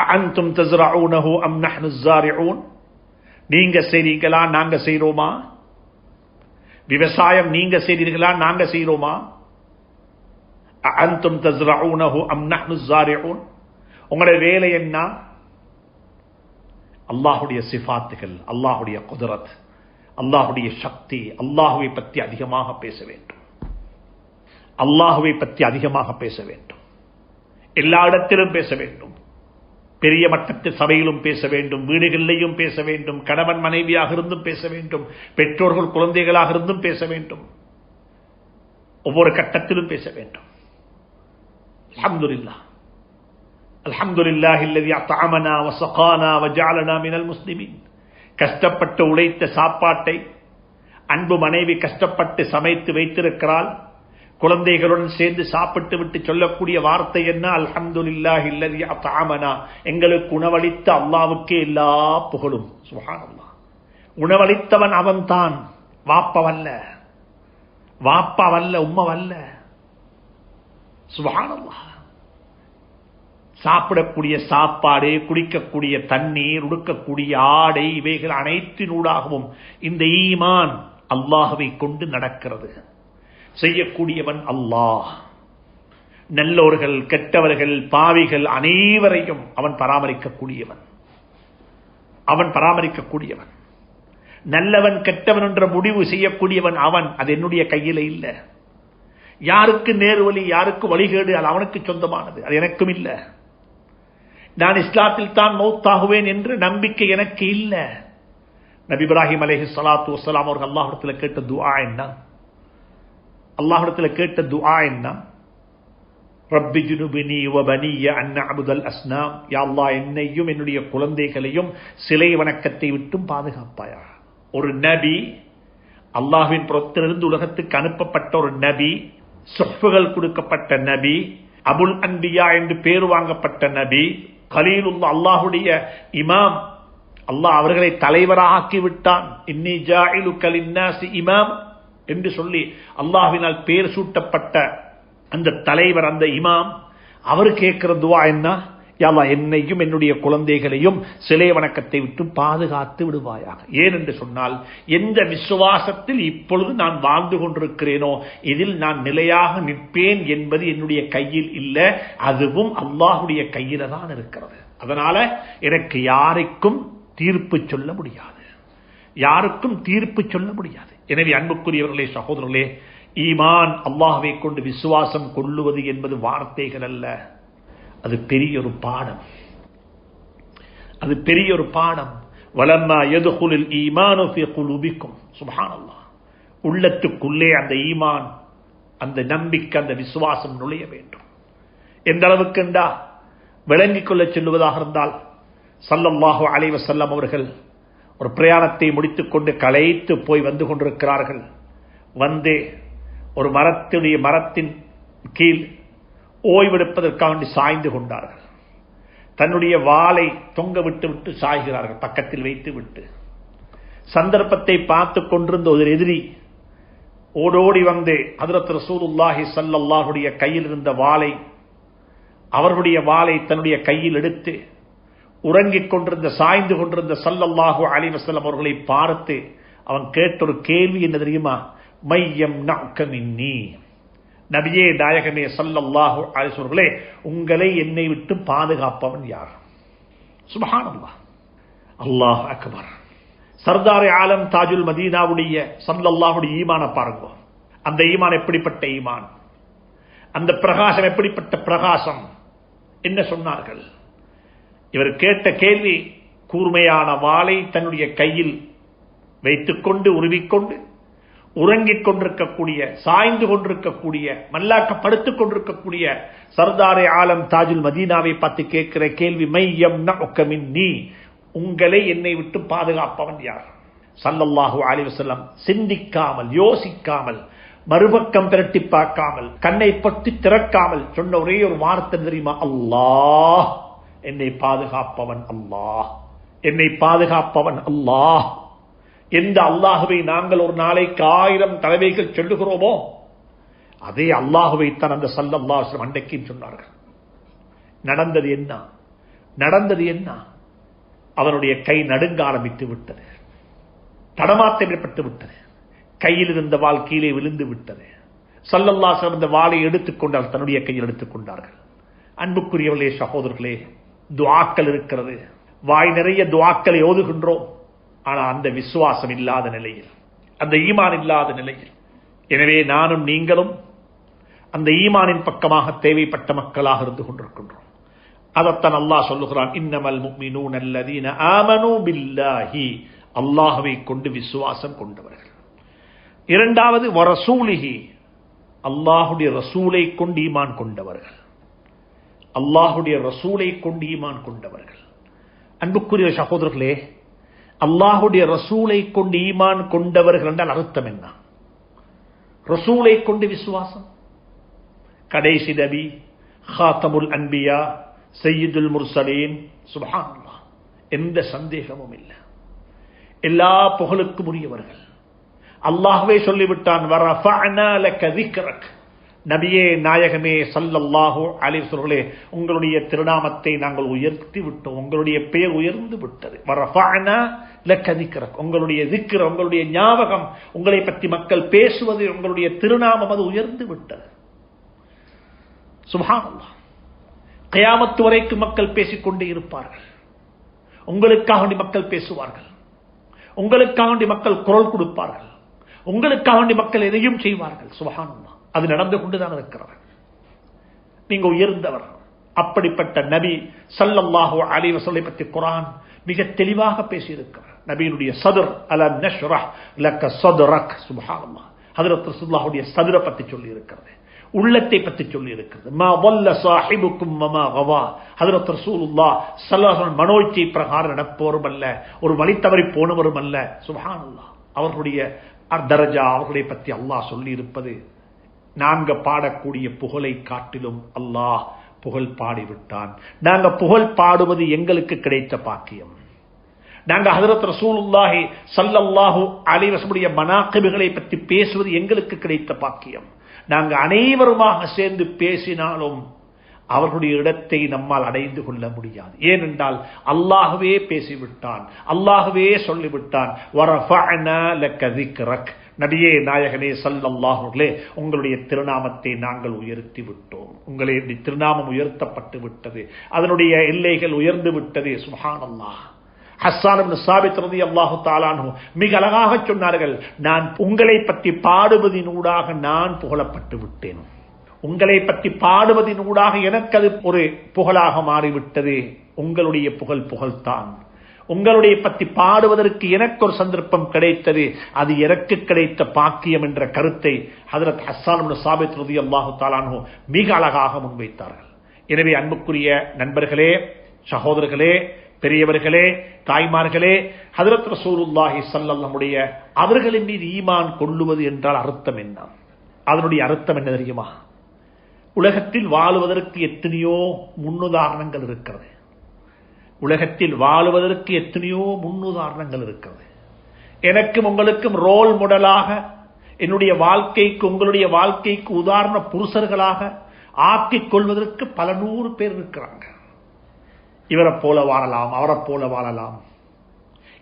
அஅன்தும் தஸ்ரஊனஹு அம் நஹ்னு ஸாரிஊன்? நீங்க செய்றீங்களா நாங்க செய்றோமா? விவசாயம் நீங்க செய்றீர்களா நாங்க செய்றோமா? அஅன்தும் தஸ்ரஊனஹு அம் நஹ்னு ஸாரிஊன்? உங்களுடைய வேலை என்ன? அல்லாஹ்வுடைய சிஃபாத்துகள், அல்லாஹ்வுடைய குத்ரத், அல்லாஹ்வுடைய சக்தி, அல்லாஹ்வை பற்றி அதிகமாக பேச வேண்டும். அல்லாஹ்வை பற்றி அதிகமாக பேச வேண்டும். எல்லா இடத்திலும் பேச வேண்டும். பெரிய மட்டத்து சபையிலும் பேச வேண்டும், வீடுகளிலேயும் பேச வேண்டும், கணவன் மனைவியாக இருந்தும் பேச வேண்டும், பெற்றோர்கள் குழந்தைகளாக இருந்தும் பேச வேண்டும், ஒவ்வொரு கட்டத்திலும் பேச வேண்டும். அல்ஹம்துலில்லாஹ் அல்ஹம்துலில்லாஹில்லதி அத்அமனா வஸகானா வஜஅலனா மினல் முஸ்லிமீன். கஷ்டப்பட்டு உழைத்த சாப்பாட்டை அன்பு மனைவி கஷ்டப்பட்டு சமைத்து வைத்திருக்கிறாள். குழந்தைகளுடன் சேர்ந்து சாப்பிட்டு விட்டு சொல்லக்கூடிய வார்த்தை என்ன? அல்ஹம்துலில்லாஹில்லதி அத்அமனா. எங்களுக்கு உணவளித்த அல்லாஹ்வுக்கே எல்லா புகழும். சுப்ஹானல்லாஹ். உணவளித்தவன் அவன்தான், வாப்பவல்ல, உம்மவல்ல. சுப்ஹானல்லாஹ். சாப்பிடக்கூடிய சாப்பாடு, குடிக்கக்கூடிய தண்ணீர், உடுக்கக்கூடிய ஆடை, இவைகள் அனைத்தினூடாகவும் இந்த ஈமான் அல்லாஹ்வை கொண்டு நடக்கிறது. செய்யக்கூடியவன் அல்லாஹ். நல்லோர்கள், கெட்டவர்கள், பாவிகள் அனைவரையும் அவன் பராமரிக்கக்கூடியவன். நல்லவன் கெட்டவன் என்ற முடிவு செய்யக்கூடியவன் அவன். அது என்னுடைய கையில இல்லை. யாருக்கு நேர்வழி, யாருக்கு வழிகேடு, அது அவனுக்கு சொந்தமானது, அது எனக்கும் இல்லை. நான் இஸ்லாத்தில் தான் மௌத்தாகுவேன் என்ற நம்பிக்கை எனக்கு இல்லை. நபி இப்ராஹிம் அலைஹிஸ்ஸலாத்து வஸ்ஸலாம் அவர்கள் அல்லாஹ்விடத்தில் கேட்ட துஆ என்ன? அல்லாஹ்விடத்தில் கேட்ட துஆ என்ன? ரப்பி ஜுனுபினி வ பனிய அன் நஅபுதல் அஸ்னாம். யா அல்லாஹ், என்னையும் என்னுடைய குழந்தைகளையும் சிலை வணக்கத்தை விட்டும் பாதுகாப்பாயா. ஒரு நபி, அல்லாஹ்வின் புறத்திலிருந்து உலகத்துக்கு அனுப்பப்பட்ட ஒரு நபி, சுஹ்ஃபுகள் கொடுக்கப்பட்ட நபி, அபுல் அன்பியா என்று பேர் வாங்கப்பட்ட நபி, கலீலுல்லாஹ், அல்லாஹ்வுடைய இமாம். அல்லாஹ் அவர்களை தலைவராக ஆக்கிவிட்டான். இன்னி ஜாஇலுக லின்னாஸி இமாம் என்று சொல்லி அல்லாஹ்வினால் பேர் சூட்டப்பட்ட அந்த தலைவர், அந்த இமாம், அவர் கேட்கிற துஆ என்ன? யா அல்லாஹ், என்னையும் என்னுடைய குழந்தைகளையும் சிலை வணக்கத்தை விட்டு பாதுகாத்து விடுவாயாக. ஏன் என்று சொன்னால், எந்த விசுவாசத்தில் இப்பொழுது நான் வாழ்ந்து கொண்டிருக்கிறேனோ இதில் நான் நிலையாக நிற்பேன் என்பது என்னுடைய கையில் இல்லை, அதுவும் அல்லாஹ்வுடைய கையில தான் இருக்கிறது. அதனால எனக்கு யாருக்கும் தீர்ப்பு சொல்ல முடியாது. எனவே அன்புக்குரியவர்களே, சகோதரர்களே, ஈமான், அல்லாஹ்வை கொண்டு விசுவாசம் கொள்ளுவது என்பது வார்த்தைகள் அல்ல, அது பெரிய ஒரு பாடம். வலம்மா யதுகுலுல் ஈமானு ஃபீ குலூபிக்கும். சுப்ஹானல்லாஹ். உள்ளத்துக்குள்ளே அந்த ஈமான், அந்த நம்பிக்கை, அந்த விசுவாசம் நுழைய வேண்டும். எந்த அளவுக்கு என்றா, விளங்கிக் கொள்ள சொல்லுவதாக இருந்தால், ஸல்லல்லாஹு அலைஹி வஸல்லம் அவர்கள் ஒரு பிரயாணத்தை முடித்துக் கொண்டு களைத்து போய் வந்து கொண்டிருக்கிறார்கள். வந்து ஒரு மரத்தின் கீழ் ஓய்வெடுப்பதற்காக சாய்ந்து கொண்டார்கள். தன்னுடைய வாளை தொங்க விட்டு சாய்கிறார்கள், பக்கத்தில் வைத்து விட்டு. சந்தர்ப்பத்தை பார்த்து கொண்டிருந்த ஒரு எதிரி ஓடோடி வந்து ஹஜ்ரத் ரசூலுல்லாஹி ஸல்லல்லாஹு அலைஹி கையில் இருந்த வாளை, அவர்களுடைய வாளை தன்னுடைய கையில் எடுத்து உறங்கிக் கொண்டிருந்த, சாய்ந்து கொண்டிருந்த ஸல்லல்லாஹு அலைஹி வஸல்லம் அவர்களை பார்த்து அவன் கேட்ட ஒரு கேள்வி என்ன தெரியுமா? மையம் நஅக மின்னி. நபியே, நாயகமே ஸல்லல்லாஹு அலைஹி வஸல்லம், உங்களை என்னை விட்டு பாதுகாப்பவன் யார்? சுப்ஹானல்லாஹ், அல்லாஹ் அக்பர். சர்தார் ஆலம் தாஜுல் மதீனாவுடைய ஸல்லல்லாஹு ஈமான பாருங்க. அந்த ஈமான் எப்படிப்பட்ட ஈமான், அந்த பிரகாசம் எப்படிப்பட்ட பிரகாசம். என்ன சொன்னார்கள்? இவர் கேட்ட கேள்வி, கூர்மையான வாளை தன்னுடைய கையில் வைத்துக்கொண்டு உருவிக்கொண்டு உறங்கிக் கொண்டிருக்கக்கூடிய, சாய்ந்து கொண்டிருக்கக்கூடிய, மல்லாக்கப்படுத்திக் கொண்டிருக்கக்கூடிய சர்தாரே ஆலம் தாஜுல் மதீனாவை பார்த்து கேட்கிற கேள்வி, மையம் நஅக மின்னி, உங்களை என்னை விட்டு பாதுகாப்பவன் யார்? ஸல்லல்லாஹு அலைஹி வஸல்லம் சிந்திக்காமல், யோசிக்காமல், மறுபக்கம் பிரட்டி பார்க்காமல், கண்ணை பற்றி திறக்காமல் சொன்ன ஒரே ஒரு வார்த்தை தெரியுமா? அல்லாஹ், என்னை பாதுகாப்பவன் அல்லாஹ், என்னை பாதுகாப்பவன் அல்லாஹ். எந்த அல்லாஹுவை நாங்கள் ஒரு நாளைக்கு 1000 தடவைகள் சொல்லுகிறோமோ அதே அல்லாஹுவை தான் அந்த ஸல்லல்லாஹு அலைஹி வஸல்லம் அன்றைக்கு சொன்னார்கள். நடந்தது என்ன? நடந்தது என்ன? அவனுடைய கை நடுங்க ஆரம்பித்து விட்டது, தடமாற்றம் ஏற்பட்டு விட்டது, கையில் இருந்த வாள் கீழே விழுந்து விட்டது. ஸல்லல்லாஹு அலைஹி வஸல்லம் அந்த வாளை எடுத்துக்கொண்டார், தன்னுடைய கையில் எடுத்துக்கொண்டார்கள். அன்புக்குரியவர்களே, சகோதரர்களே, துஆக்கள் இருக்கிறது, வாய் நிறைய துஆக்களை ஓதுகின்றோம். ஆனால் அந்த விசுவாசம் இல்லாத நிலையில், அந்த ஈமான் இல்லாத நிலையில். எனவே நானும் நீங்களும் அந்த ஈமானின் பக்கமாக தேவைப்பட்ட மக்களாக இருந்து கொண்டிருக்கின்றோம். அதத்தான் அல்லாஹ் சொல்லுகிறான், இன்னமல் முஃமினூன அல்லதீன ஆமனூ பில்லாஹி, அல்லாஹ்வை கொண்டு விசுவாசம் கொண்டவர்கள். இரண்டாவது வரசூலிஹி, அல்லாஹுடைய ரசூலை கொண்டு ஈமான் கொண்டவர்கள். அல்லாஹுடைய ரசூலை கொண்டு ஈமான் கொண்டவர்கள். அன்புக்குரிய சகோதரர்களே, அல்லாஹுடைய ரசூலை கொண்டு ஈமான் கொண்டவர்கள் என்றால் அர்த்தம் என்ன? ரசூலை கொண்டு விசுவாசம். கடைசி நபி, ஹாத்தமுல் அன்பியா, சையீதுல் முர்சலீன், சுப்ஹானல்லாஹ், எந்த சந்தேகமும் இல்லை. எல்லா புகழுக்கும் உரியவர்கள். அல்லாஹ்வே சொல்லிவிட்டான், வரஃபஅனா லக ذிக்ரக், நபியே நாயகமே ஸல்லல்லாஹு அலைஹி வஸல்லம், உங்களுடைய திருநாமத்தை நாங்கள் உயர்த்தி விட்டோம், உங்களுடைய பெயர் உயர்ந்து விட்டது. வரஃபஅனா லக ذிக்ரக், உங்களுடைய ذிக்ர், உங்களுடைய ஞாபகம், உங்களை பற்றி மக்கள் பேசுவது, உங்களுடைய திருநாமம் அது உயர்ந்து விட்டது. சுப்ஹானல்லாஹ். கியாமத் வரைக்கும் மக்கள் பேசிக்கொண்டே இருப்பார்கள். உங்களுக்காக வேண்டி மக்கள் பேசுவார்கள், உங்களுக்காக வேண்டி மக்கள் குரல் கொடுப்பார்கள், உங்களுக்காக வேண்டி மக்கள் எதையும் செய்வார்கள். சுப்ஹானல்லாஹ். அது நடந்து கொண்டுதான் இருக்கிறார். நீங்க உயர்ந்தவர். அப்படிப்பட்ட நபி ஸல்லல்லாஹு அலைஹி வஸல்லம் பற்றி குர்ஆன் மிக தெளிவாக பேசியிருக்கிறார். நபியினுடைய சத்ர், அலம் நஷ்ரஹ் லக சத்ரக், சுப்ஹானல்லாஹ். ஹஜ்ரத் ரசூலுல்லாஹுடைய சத்ர பற்றி சொல்லி இருக்கிறது, உள்ளத்தை பற்றி சொல்லி இருக்கிறது. மா வல்ல சாஹிபுக்கும் வமா கவா, ஹஜ்ரத் ரசூலுல்லாஹ் ஸல்லல்லாஹு அலைஹி வஸல்லம் மனோச்சை பிரகாரம் நடப்பவரும் அல்ல, ஒரு வழி தவறி போனவரும் அல்ல. சுப்ஹானல்லாஹ். அவர்களுடைய தரஜா, அவர்களை பற்றி அல்லாஹ் சொல்லி இருப்பது, நாங்க பாடக்கூடிய புகழை காட்டிலும் அல்லாஹ் புகழ் பாடிவிட்டான். நாங்க புகழ் பாடுவது எங்களுக்கு கிடைத்த பாக்கியம். நாங்க ஹஜ்ரத் ரசூலுல்லாஹி ஸல்லல்லாஹு அலைஹி வஸல்லம் மனாகிபுகளை பற்றி பேசுவது எங்களுக்கு கிடைத்த பாக்கியம். நாங்க அனைவருமாக சேர்ந்து பேசினாலும் அவர்களுடைய இடத்தை நம்மால் அடைந்து கொள்ள முடியாது. ஏனென்றால் அல்லாஹ்வே பேசிவிட்டான், அல்லாஹ்வே சொல்லிவிட்டான், வரஃபஅனா லக ذிக்ரக், நபியே நாயகனே ஸல்லல்லாஹு அலைஹி வஸல்லம், உங்களுடைய திருநாமத்தை நாங்கள் உயர்த்தி விட்டோம், உங்களுடைய திருநாமம் உயர்த்தப்பட்டு விட்டது, அதனுடைய எல்லைகள் உயர்ந்து விட்டது. சுப்ஹானல்லாஹ். ஹஸ்ஸான் இப்னு சாபித் ரலியல்லாஹு தஆலா அன்ஹு மிக அழகாக சொன்னார்கள், நான் உங்களை பற்றி பாடுவதினூடாக நான் புகழப்பட்டு விட்டேன், உங்களை பற்றி பாடுவதினூடாக எனக்கு அது ஒரு புகழாக மாறிவிட்டது. உங்களுடைய புகழ்தான், உங்களுடைய பற்றி பாடுவதற்கு எனக்கு ஒரு சந்தர்ப்பம் கிடைத்தது, அது எனக்கு கிடைத்த பாக்கியம் என்ற கருத்தை ஹஜ்ரத் ஹஸ்ஸான் இப்னு சாபித் ரலியல்லாஹு தஆலா அன்ஹு மிக அழகாக முன்வைத்தார்கள். எனவே அன்புக்குரிய நண்பர்களே, சகோதரர்களே, பெரியவர்களே, தாய்மார்களே, ஹஜ்ரத் ரசூலுல்லாஹி ஸல்லல்லாஹு அலைஹி வஸல்லம் அவர்களின் மீது ஈமான் கொள்ளுவது என்றால் அர்த்தம் என்ன? அதனுடைய அர்த்தம் என்ன தெரியுமா? உலகத்தில் வாழுவதற்கு எத்தனையோ முன்னுதாரணங்கள் இருக்கிறது. உலகத்தில் வாழுவதற்கு எத்தனையோ முன்னுதாரணங்கள் இருக்கிறது. எனக்கும் உங்களுக்கும் ரோல் மாடலாக, என்னுடைய வாழ்க்கைக்கு உங்களுடைய வாழ்க்கைக்கு உதாரண புருஷர்களாக ஆக்கிக் கொள்வதற்கு பல 100 பேர் இருக்கிறாங்க. இவரை போல வாழலாம், அவரை போல வாழலாம்,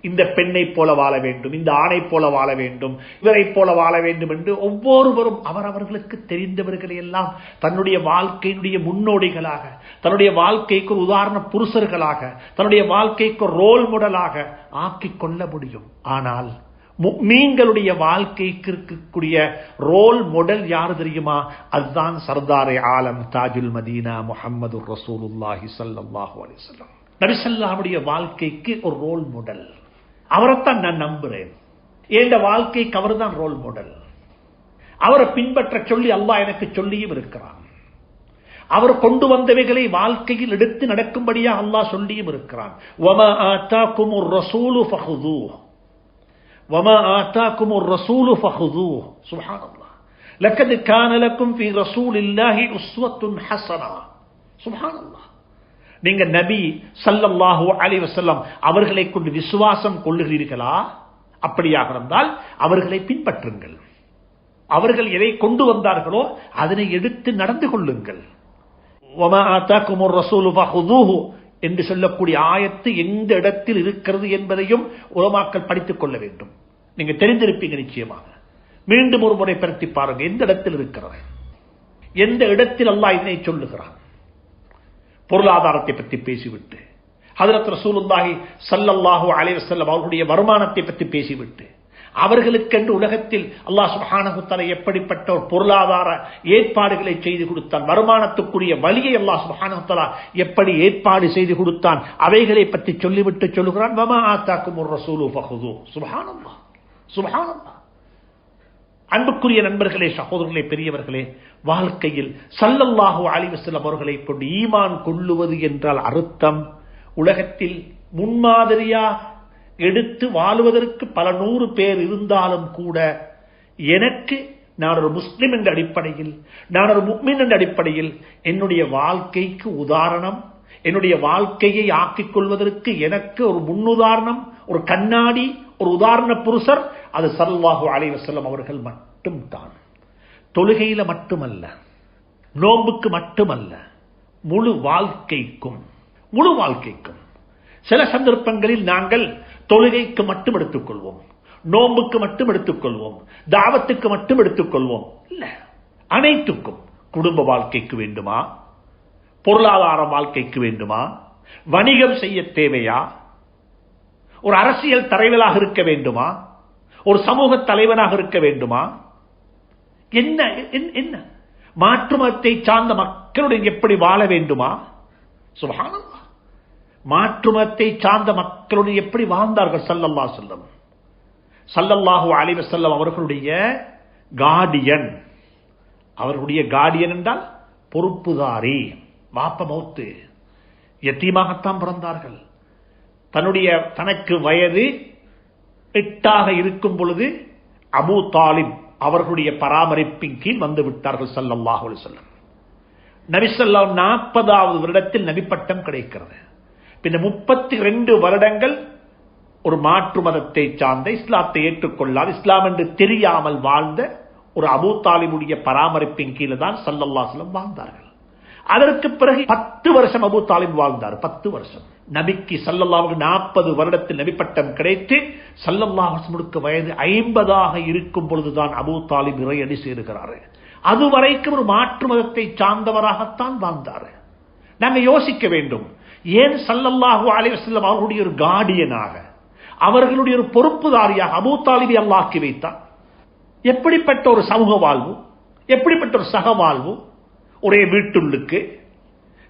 இந்த பெண்ணை போல வாழ வேண்டும், இந்த ஆணை போல வாழ வேண்டும், இவரை போல வாழ வேண்டும் என்று ஒவ்வொருவரும் அவரவர்களுக்கு தெரிந்தவர்களை எல்லாம் தன்னுடைய வாழ்க்கையினுடைய முன்னோடிகளாக, தன்னுடைய வாழ்க்கைக்கு ஒரு உதாரண புருஷர்களாக, தன்னுடைய வாழ்க்கைக்கு ரோல் மாடலாக ஆக்கிக் கொள்ள முடியும். ஆனால் முஃமின்களுடைய வாழ்க்கைக்கு இருக்கக்கூடிய ரோல் மாடல் யாரு தெரியுமா? அதுதான் சர்தாரே ஆலம் தாஜுல் மதீனா முஹம்மது ரசூலுல்லாஹி ஸல்லல்லாஹு அலைஹி வஸல்லம். நபி ஸல்லல்லாஹு அலைஹி வாழ்க்கைக்கு ஒரு ரோல் மாடல். அவரைத்தான் நான் நம்புறேன். என் வாழ்க்கைக்கு அவர் தான் ரோல் மாடல். அவரை பின்பற்ற சொல்லி அல்லாஹ் எனக்கு சொல்லியும் இருக்கிறான். அவர் கொண்டு வந்தவைகளை வாழ்க்கையில் எடுத்து நடக்கும்படியாக அல்லாஹ் சொல்லியும் இருக்கிறான். வமா ஆதாகுமுர் ரசூலு ஃபஹுதூஹ், வமா ஆதாகுமுர் ரசூலு ஃபஹுதூஹ். சுப்ஹானல்லாஹ். லக்கத் கான லக்கும் ஃபீ ரசூலில்லாஹி உஸ்வத்துன் ஹஸனா. சுப்ஹானல்லாஹ். நீங்க நபி ஸல்லல்லாஹு அலைஹி வஸல்லம் அவர்களை கொண்டு விசுவாசம் கொள்ளுகிறீர்களா? அப்படியாக இருந்தால் அவர்களை பின்பற்றுங்கள். அவர்கள் எதை கொண்டு வந்தார்களோ அதனை எடுத்து நடந்து கொள்ளுங்கள். வமா ஆதாகுமுர் ரசூலு ஃபஹுதூஹு என்று சொல்லக்கூடிய ஆயத்து எந்த இடத்தில் இருக்கிறது என்பதையும் உலமாக்கள் படித்துக் கொள்ள வேண்டும். நீங்க தெரிந்திருப்பீங்க நிச்சயமாக. மீண்டும் ஒரு முறை பரத்தி பாருங்க, எந்த இடத்தில் இருக்கிறது, எந்த இடத்தில் அல்லாஹ் இதனை சொல்லுகிறான். பொருளாதாரத்தை பற்றி பேசிவிட்டு, ஹஜ்ரத் ரசூலுல்லாஹி ஸல்லல்லாஹு அலைஹி வஸல்லம் அவர்களுடைய வருமானத்தை பற்றி பேசிவிட்டு, அவர்களுக்கென்று உலகத்தில் அல்லாஹ் சுப்ஹானஹு வ தஆலா எப்படிப்பட்ட ஒரு பொருளாதார ஏற்பாடுகளை செய்து கொடுத்தான், வருமானத்துக்குரிய வழியை அல்லாஹ் சுப்ஹானஹு வ தஆலா எப்படி ஏற்பாடு செய்து கொடுத்தான், அவைகளை பற்றி சொல்லிவிட்டு சொல்லுகிறான், வமா ஆதாகுமுர் ரசூலு ஃபஹுது. சுப்ஹானல்லாஹ், சுப்ஹானல்லாஹ். அன்புக்குரிய நண்பர்களே, சகோதரர்களே, பெரியவர்களே, வாழ்க்கையில் ஸல்லல்லாஹு அலைஹி வஸல்லம் அவர்களை கொண்டு ஈமான் கொள்ளுவது என்றால் அர்த்தம் உலகத்தில் முன்மாதிரியா எடுத்து வாழுவதற்கு பல நூறு பேர் இருந்தாலும் கூட எனக்கு நான் ஒரு முஸ்லிம் என்ற அடிப்படையில், நான் ஒரு முஃமின் என்ற அடிப்படையில் என்னுடைய வாழ்க்கைக்கு உதாரணம், என்னுடைய வாழ்க்கையை ஆக்கிக் கொள்வதற்கு எனக்கு ஒரு முன்னுதாரணம், ஒரு கண்ணாடி, ஒரு உதாரண புருஷர், அது ஸல்லல்லாஹு அலைஹி வஸல்லம் அவர்கள் மட்டும்தான். தொழுகையில மட்டுமல்ல, நோன்புக்கு மட்டுமல்ல, முழு வாழ்க்கைக்கும், முழு வாழ்க்கைக்கும். சில சந்தர்ப்பங்களில் நாங்கள் தொழுகைக்கு மட்டும் எடுத்துக்கொள்வோம், நோன்புக்கு மட்டும் எடுத்துக்கொள்வோம், தாவத்துக்கு மட்டும் எடுத்துக்கொள்வோம். இல்ல, அனைத்துக்கும். குடும்ப வாழ்க்கைக்கு வேண்டுமா, பொருளாதார வாழ்க்கைக்கு வேண்டுமா, வணிகம் செய்ய தேவையா, ஒரு அரசியல் தலைவராக இருக்க வேண்டுமா, ஒரு சமூக தலைவனாக இருக்க வேண்டுமா, என்ன என்ன மாற்று மதத்தை சார்ந்த மக்களுடன் எப்படி வாழ வேண்டுமா? சுப்ஹானல்லாஹ். மாற்று மதத்தை சார்ந்த மக்களுடன் எப்படி வாழ்ந்தார்கள் ஸல்லல்லாஹு அலைஹி வஸல்லம். ஸல்லல்லாஹு அலைஹி வஸல்லம் அவர்களுடைய கார்டியன், அவர்களுடைய கார்டியன் என்றால் பொறுப்புதாரி. வாப்ப மௌத்து, யத்தீமாகத்தான் பிறந்தார்கள். தனக்கு வயது 8 இருக்கும் பொழுது அபூ தாலிப் அவர்களுடைய பராமரிப்பின் கீழ் வந்து விட்டார்கள் ஸல்லல்லாஹு அலைஹி வஸல்லம். நபி ஸல்லல்லாஹு 40வது வருடத்தில் நபி பட்டம் கிடைக்கிறது. பின்ன 32 வருடங்கள் ஒரு மாற்று மதத்தை சார்ந்த, இஸ்லாத்தை ஏற்றுக்கொள்ளாத, இஸ்லாம் என்று தெரியாமல் வாழ்ந்த ஒரு அபூ தாலிபுடைய பராமரிப்பின் கீழ் தான் ஸல்லல்லாஹு அலைஹி வஸல்லம் வாழ்ந்தார்கள். அதற்கு பிறகு 10 வருஷம் அபூ தாலிப் வாழ்ந்தார். 10 வருஷம். நபிக்கு ஸல்லல்லாஹு 40 வருடத்தில் நபி பட்டம் கிடைத்து ஸல்லல்லாஹு அலைஹி வஸல்லம் வயது 50 இருக்கும் பொழுதுதான் அபூ தாலிப் இறையடி சேருகிறார். அதுவரைக்கும் ஒரு மாற்று மதத்தை சார்ந்தவராகத்தான் வாழ்ந்தார். நாங்க யோசிக்க வேண்டும், ஏன் ஸல்லல்லாஹு அலைஹி வஸல்லம் அவர்களுடைய ஒரு கார்டியனாக, அவர்களுடைய ஒரு பொறுப்புதாரியாக அபூ தாலிபை அல்லாஹ் ஆக்கி வைத்தான்? எப்படிப்பட்ட ஒரு சமூக வாழ்வு, எப்படிப்பட்ட ஒரு சக வாழ்வு! ஒரே வீட்டுள்ளுக்கு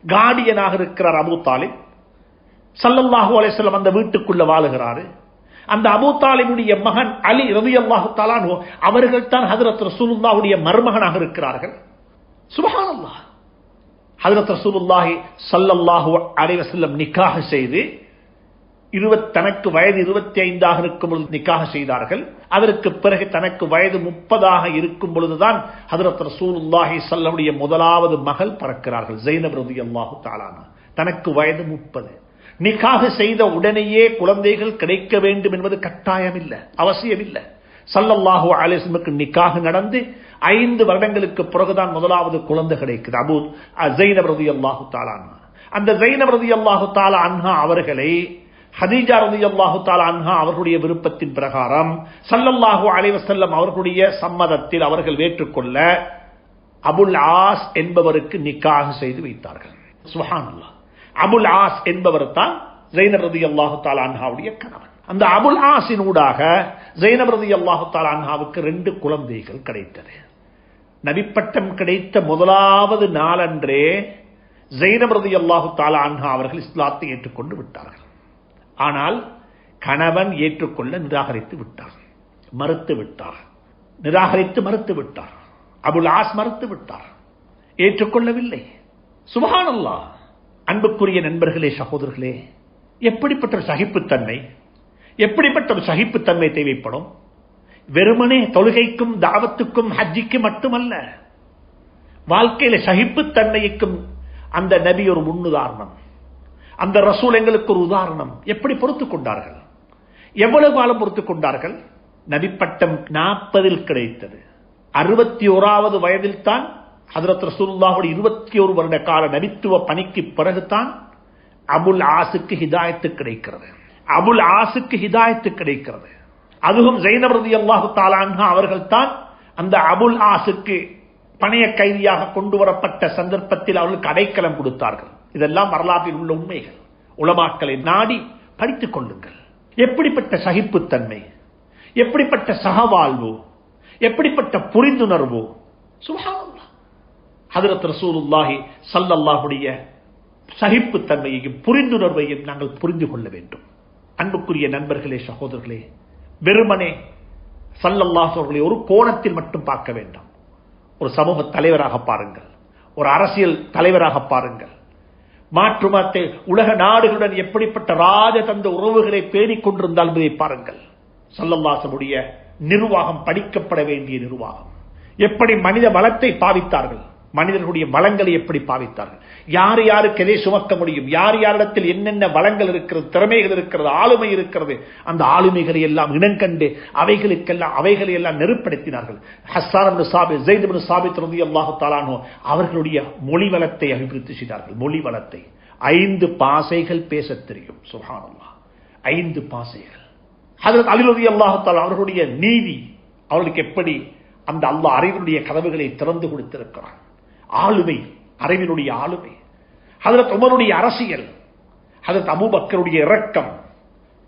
கார்டியனாக இருக்கிறார் அபூ தாலிப். ஸல்லல்லாஹு அலைஹி வஸல்லம் அந்த வீட்டுக்குள்ள வாழுகிறாரு. அந்த அபூ தாலிபுடைய மகன் அலி ரலியல்லாஹு தஆலா அன்ஹு அவர்கள் தான் ஹஜ்ரத் ரசூலுல்லாஹுடைய மருமகனாக இருக்கிறார்கள். சுப்ஹானல்லாஹ். ஹஜ்ரத் ரசூலுல்லாஹி ஸல்லல்லாஹு அலைஹி வஸல்லம் நிக்காஹ் செய்து தனக்கு வயது 25 இருக்கும் பொழுது நிக்காஹ் செய்தார்கள். அதற்கு பிறகு தனக்கு வயது 30 இருக்கும் பொழுதுதான் ஹஜ்ரத் ரசூலுல்லாஹி ஸல்லல்லாஹுடைய முதலாவது மகள் பிறக்கிறார்கள், ஸைனப் ரலியல்லாஹு தஆலா அன்ஹா. தனக்கு வயது 30. நிக்காஹ் செய்த உடனேயே குழந்தைகள் கிடைக்க வேண்டும் என்பது கட்டாயம் இல்லை, அவசியம் இல்லை. ஸல்லல்லாஹு அலைஹி வஸல்லம் நிக்காஹ் நடந்து 5 வருடங்களுக்கு பிறகுதான் முதலாவது குழந்தை கிடைக்குது, அபூ ஸைனப் ரலியல்லாஹு தஆலா அன்ஹா. அந்த ஸைனப் ரலியல்லாஹு தஆலா அன்ஹா அவர்களை ஹதீஜா ரலியல்லாஹு தஆலா அன்ஹா அவர்களுடைய விருப்பத்தின் பிரகாரம் ஸல்லல்லாஹு அலைஹி வஸல்லம் அவர்களுடைய சம்மதத்தில் அவர்கள் ஏற்றுக்கொள்ள அபுல் ஆஸ் என்பவருக்கு நிக்காஹ் செய்து வைத்தார்கள். சுப்ஹானல்லாஹ். அபுல் ஆஸ் என்பவர் தான் ஸைனப் ரலியல்லாஹு தஆலா அன்ஹாவுடைய கணவன். அந்த அபுல் ஆஸின் ஊடாக ஸைனப் ரலியல்லாஹு தஆலா அன்ஹாவுக்கு 2 குழந்தைகள் கிடைத்தது. நபிப்பட்டம் கிடைத்த முதலாவது நாளன்றே ஸைனப் ரலியல்லாஹு தஆலா அன்ஹா அவர்கள் இஸ்லாத்தை ஏற்றுக்கொண்டு விட்டார்கள். ஆனால் கணவன் ஏற்றுக்கொள்ள நிராகரித்து விட்டார், மறுத்து விட்டார். மறுத்து விட்டார். அபுல் ஆஸ் மறுத்து விட்டார், ஏற்றுக்கொள்ளவில்லை. சுப்ஹானல்லாஹ். அன்புக்குரிய நண்பர்களே, சகோதரர்களே, எப்படிப்பட்ட ஒரு சகிப்புத்தன்மை, எப்படிப்பட்ட ஒரு சகிப்புத்தன்மை தேவைப்படும்! வெறுமனே தொழுகைக்கும் தாவத்துக்கும் ஹஜ்ஜிக்கும் மட்டுமல்ல, வாழ்க்கையில சகிப்புத்தன்மைக்கும் அந்த நபி ஒரு முன்னுதாரணம், அந்த ரசூல் எங்களுக்கு ஒரு உதாரணம். எப்படி பொறுத்துக் கொண்டார்கள், எவ்வளவு காலம் பொறுத்துக் கொண்டார்கள்? நபி பட்டம் 40 கிடைத்தது. 61வது வயதில் தான் ஹஜ்ரத் ரசூலுல்லாஹுடைய 21 வருட கால நபித்துவ பணிக்கு பிறகுதான் அபுல் ஆசுக்கு ஹிதாயத்து கிடைக்கிறது. அபுல் ஆசுக்கு ஹிதாயத்து கிடைக்கிறது. அதுவும் ஸைனப் ரலியல்லாஹு தஆலா அன்ஹா அவர்கள் தான் அந்த அபுல் ஆசுக்கு பணைய கைதியாக கொண்டு வரப்பட்ட சந்தர்ப்பத்தில் அவர்களுக்கு அடைக்கலம் கொடுத்தார்கள். இதெல்லாம் வரலாற்றில் உள்ள உண்மைகள். உலமாக்களை நாடி படித்துக் கொள்ளுங்கள். எப்படிப்பட்ட சகிப்புத்தன்மை, எப்படிப்பட்ட சகவாழ்வு, எப்படிப்பட்ட புரிந்துணர்வு. சுப்ஹானல்லாஹ். ஹஜ்ரத் ரசூலுல்லாஹி ஸல்லல்லாஹுடைய சகிப்புத்தன்மையையும் புரிந்துணர்வையும் நாங்கள் புரிந்து கொள்ள வேண்டும். அன்புக்குரிய நண்பர்களே, சகோதரர்களே, வெறுமனே ஸல்லல்லாஹு அவர்களை ஒரு கோணத்தில் மட்டும் பார்க்க வேண்டாம். ஒரு சமூக தலைவராக பாருங்கள், ஒரு அரசியல் தலைவராக பாருங்கள். மாற்று மதத்தை உலக நாடுகளுடன் எப்படிப்பட்ட ராஜதந்திர உறவுகளை பேணிக் கொண்டிருந்தால் என்பதை பாருங்கள். ஸல்லல்லாஹுடைய நிர்வாகம் படிக்கப்பட வேண்டிய நிர்வாகம். எப்படி மனித வளத்தை பாவித்தார்கள், மனிதர்களுடைய வளங்களை எப்படி பாவித்தார்கள், யார் யாருக்கு எதை சுமக்க முடியும், யார் யாரிடத்தில் என்னென்ன வளங்கள் இருக்கிறது, திறமைகள் இருக்கிறது, ஆளுமை இருக்கிறது, அந்த ஆளுமைகளை எல்லாம் இனங்கண்டு அவைகளை எல்லாம் நெருப்படுத்தினார்கள். ஹஸ்ஸான் இப்னு சாபித், ஸைத் இப்னு சாபித் ரலியல்லாஹு தஆலா அன்ஹு அவர்களுடைய மொழி வளத்தை அபிவிருத்தி செய்தார்கள். மொழி வளத்தை 5 பாஷைகள் பேசத் தெரியும். சுப்ஹானல்லாஹ், 5 பாஷைகள். ஹஜ்ரத் அலி ரலியல்லாஹு தஆலா அவர்களுடைய நீதி, அவர்களுக்கு எப்படி அந்த அல்லாஹ் அறிவினுடைய கதவுகளை திறந்து கொடுத்திருக்கிறார். ஆளுமை, அறிவினுடைய ஆளுமை. ஹஜ்ரத் உமருடைய அரசியல், ஹஜ்ரத் அபூபக்கருடைய இரக்கம்,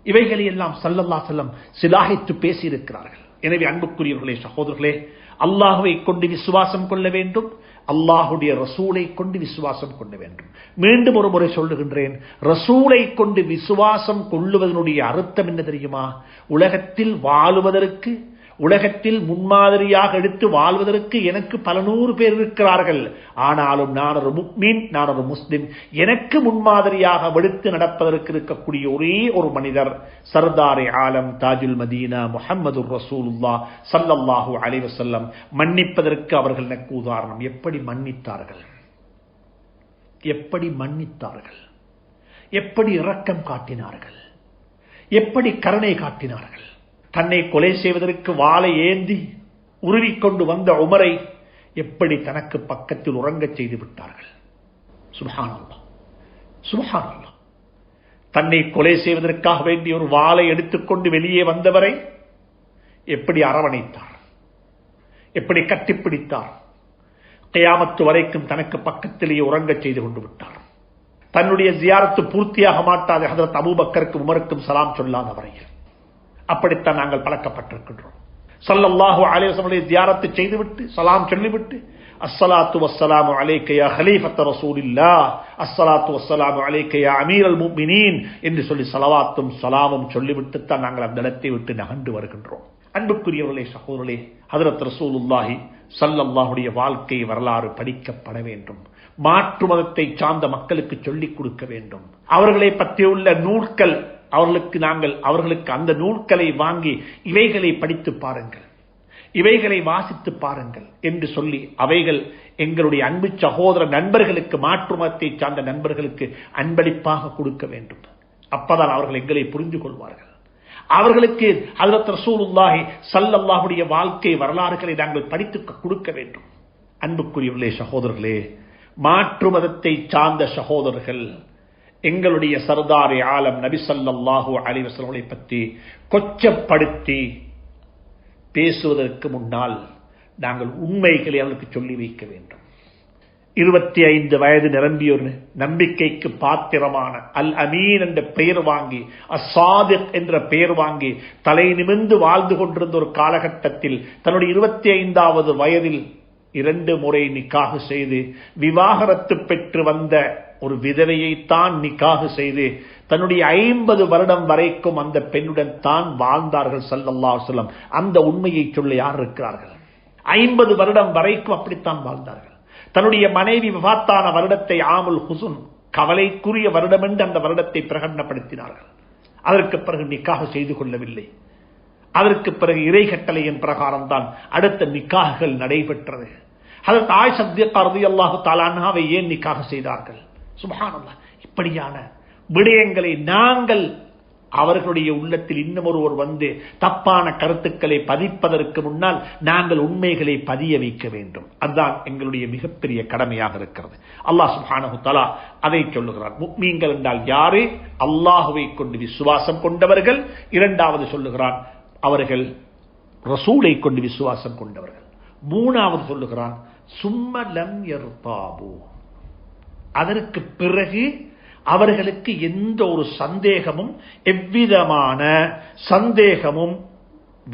இவைகளை எல்லாம் ஸல்லல்லாஹு அலைஹி வஸல்லம் சிலாகித்து பேசியிருக்கிறார்கள். எனவே அன்புக்குரியவர்களே, சகோதரர்களே, அல்லாஹ்வை கொண்டு விசுவாசம் கொள்ள வேண்டும், அல்லாஹுடைய ரசூலை கொண்டு விசுவாசம் கொள்ள வேண்டும். மீண்டும் ஒரு முறை சொல்லுகின்றேன், ரசூலை கொண்டு விசுவாசம் கொள்ளுவதனுடைய அர்த்தம் என்ன தெரியுமா? உலகத்தில் வாழுவதற்கு, உலகத்தில் முன்மாதிரியாக எடுத்து வாழ்வதற்கு எனக்கு பல 100 பேர் இருக்கிறார்கள். ஆனாலும் நான் ஒரு முஃமின், நான் ஒரு முஸ்லிம். எனக்கு முன்மாதிரியாக வெடுத்து நடப்பதற்கு இருக்கக்கூடிய ஒரே ஒரு மனிதர் சர்தாரே ஆலம் தாஜுல் மதீனா முஹம்மதுர் ரசூலுல்லாஹ் ஸல்லல்லாஹு அலைஹி வஸல்லம். மன்னிப்பதற்கு அவர்கள் எனக்கு உதாரணம். எப்படி மன்னித்தார்கள், எப்படி மன்னித்தார்கள், எப்படி இரக்கம் காட்டினார்கள், எப்படி கருணை காட்டினார்கள். தன்னை கொலை செய்வதற்கு வாளை ஏந்தி உருவிக்கொண்டு வந்த உமரை எப்படி தனக்கு பக்கத்தில் உறங்கச் செய்து விட்டார்கள். சுப்ஹானல்லாஹ், சுப்ஹானல்லாஹ். தன்னை கொலை செய்வதற்காக வேண்டிய ஒரு வாளை எடுத்துக்கொண்டு வெளியே வந்தவரை எப்படி அரவணைத்தார், எப்படி கட்டிப்பிடித்தார். கியாமத்து வரைக்கும் தனக்கு பக்கத்திலேயே உறங்கச் செய்து கொண்டு விட்டார். தன்னுடைய ஜியாரத்து பூர்த்தியாக மாட்டாத ஹஜ்ரத் அபூபக்கருக்கும் உமருக்கும் சலாம் சொல்லாத வரையில் அப்படித்தான் நாங்கள் பழக்கப்பட்டிருக்கின்றோம். ஸல்லல்லாஹு அலைஹி வஸல்லம் ஜியாரத்து செய்துவிட்டு சலாம் சொல்லிவிட்டு அஸ்ஸலாத்து வஸ்ஸலாமு அலைக யா கலீஃபத்த ரசூலில்லாஹ், அஸ்ஸலாத்து வஸ்ஸலாமு அலைக யா அமீரல் முஃமினீன் என்று சொல்லி ஸலவாத்தும் ஸலாமும் சொல்லிவிட்டு தான் நாங்கள் அந்த இடத்தை விட்டு நகர்ந்து வருகின்றோம். அன்புக்குரியவர்களே, சகோதரர்களே, ஹஜ்ரத் ரசூலுல்லாஹி ஸல்லல்லாஹுடைய வாழ்க்கை வரலாறு படிக்கப்பட வேண்டும். மாற்று மதத்தை சார்ந்த மக்களுக்கு சொல்லிக் கொடுக்க வேண்டும். அவர்களை பற்றியுள்ள நூல்கள் அவர்களுக்கு அந்த நூல்களை வாங்கி இவைகளை படித்து பாருங்கள், இவைகளை வாசித்து பாருங்கள் என்று சொல்லி அவைகள் எங்களுடைய அன்பு சகோதர நண்பர்களுக்கு, மாற்று மதத்தை சார்ந்த நண்பர்களுக்கு அன்பளிப்பாக கொடுக்க வேண்டும். அப்பதான் அவர்கள் எங்களை புரிந்து கொள்வார்கள். அவர்களுக்கு ஹஜ்ரத் ரசூலுல்லாஹி ஸல்லல்லாஹுடைய வாழ்க்கை வரலாறுகளை நாங்கள் படித்து கொடுக்க வேண்டும். அன்புக்குரியவர்களே, சகோதரர்களே, மாற்று மதத்தை சார்ந்த சகோதரர்கள் எங்களுடைய சர்தாரே ஆலம் நபி ஸல்லல்லாஹு அலைஹி வஸல்லம் பற்றி கொச்சப்படுத்தி பேசுவதற்கு முன்னால் நாங்கள் உண்மைகளை அவர்களுக்கு சொல்லி வைக்க வேண்டும். 25 வயது நிரம்பிய ஒரு நம்பிக்கைக்கு பாத்திரமான அல் அமீன் என்ற பெயர் வாங்கி, அஸ்ஸாதிக் என்ற பெயர் வாங்கி தலை நிமிர்ந்து வாழ்ந்து கொண்டிருந்த ஒரு காலகட்டத்தில் தன்னுடைய 25வது வயதில் 2 முறை நிக்காஹ் செய்து விவாகரத்து பெற்று வந்த ஒரு விதவையைத்தான் நிக்காஹ் செய்து தன்னுடைய 50 வருடம் வரைக்கும் அந்த பெண்ணுடன் தான் வாழ்ந்தார்கள் ஸல்லல்லாஹு அலைஹி வஸல்லம். அந்த உண்மையை சொல்ல யார் இருக்கிறார்கள்? 50 வருடம் வரைக்கும் அப்படித்தான் வாழ்ந்தார்கள். தன்னுடைய மனைவி வஃபாத்தான வருடத்தை ஆமுல் ஹுசுன், கவலைக்குரிய வருடம் என்று அந்த வருடத்தை பிரகடனப்படுத்தினார்கள். அதற்கு பிறகு நிக்காஹ் செய்து கொள்ளவில்லை. அதற்கு பிறகு இறை கட்டளையின் பிரகாரம் தான் அடுத்த நிக்காஹ்கள் நடைபெற்றது. ஹஜ்ரத் ஆயிஷா ரலியல்லாஹு தஆலா அன்ஹாவை ஏன் நிக்காஹ் செய்தார்கள்? சுப்ஹானல்லாஹ். இப்படியான விடயங்களை நாங்கள் அவர்களுடைய உள்ளத்தில் இன்னும் ஒருவர் வந்து தப்பான கருத்துக்களை பதிப்பதற்கு முன்னால் நாங்கள் உண்மைகளை பதிய வைக்க வேண்டும். அதுதான் எங்களுடைய மிகப்பெரிய கடமையாக இருக்கிறது. அல்லாஹ் சுப்ஹானஹு தஆலா அதை சொல்லுகிறார். முஃமின்கள் என்றால் யாரு? அல்லாஹ்வை கொண்டு விசுவாசம் கொண்டவர்கள். இரண்டாவது சொல்லுகிறான் அவர்கள் ரசூலை கொண்டு விசுவாசம் கொண்டவர்கள். மூணாவது சொல்லுகிறான் சும்ம லம் யர்தாபு, அதற்கு பிறகு அவர்களுக்கு எந்த ஒரு சந்தேகமும் எவ்விதமான சந்தேகமும்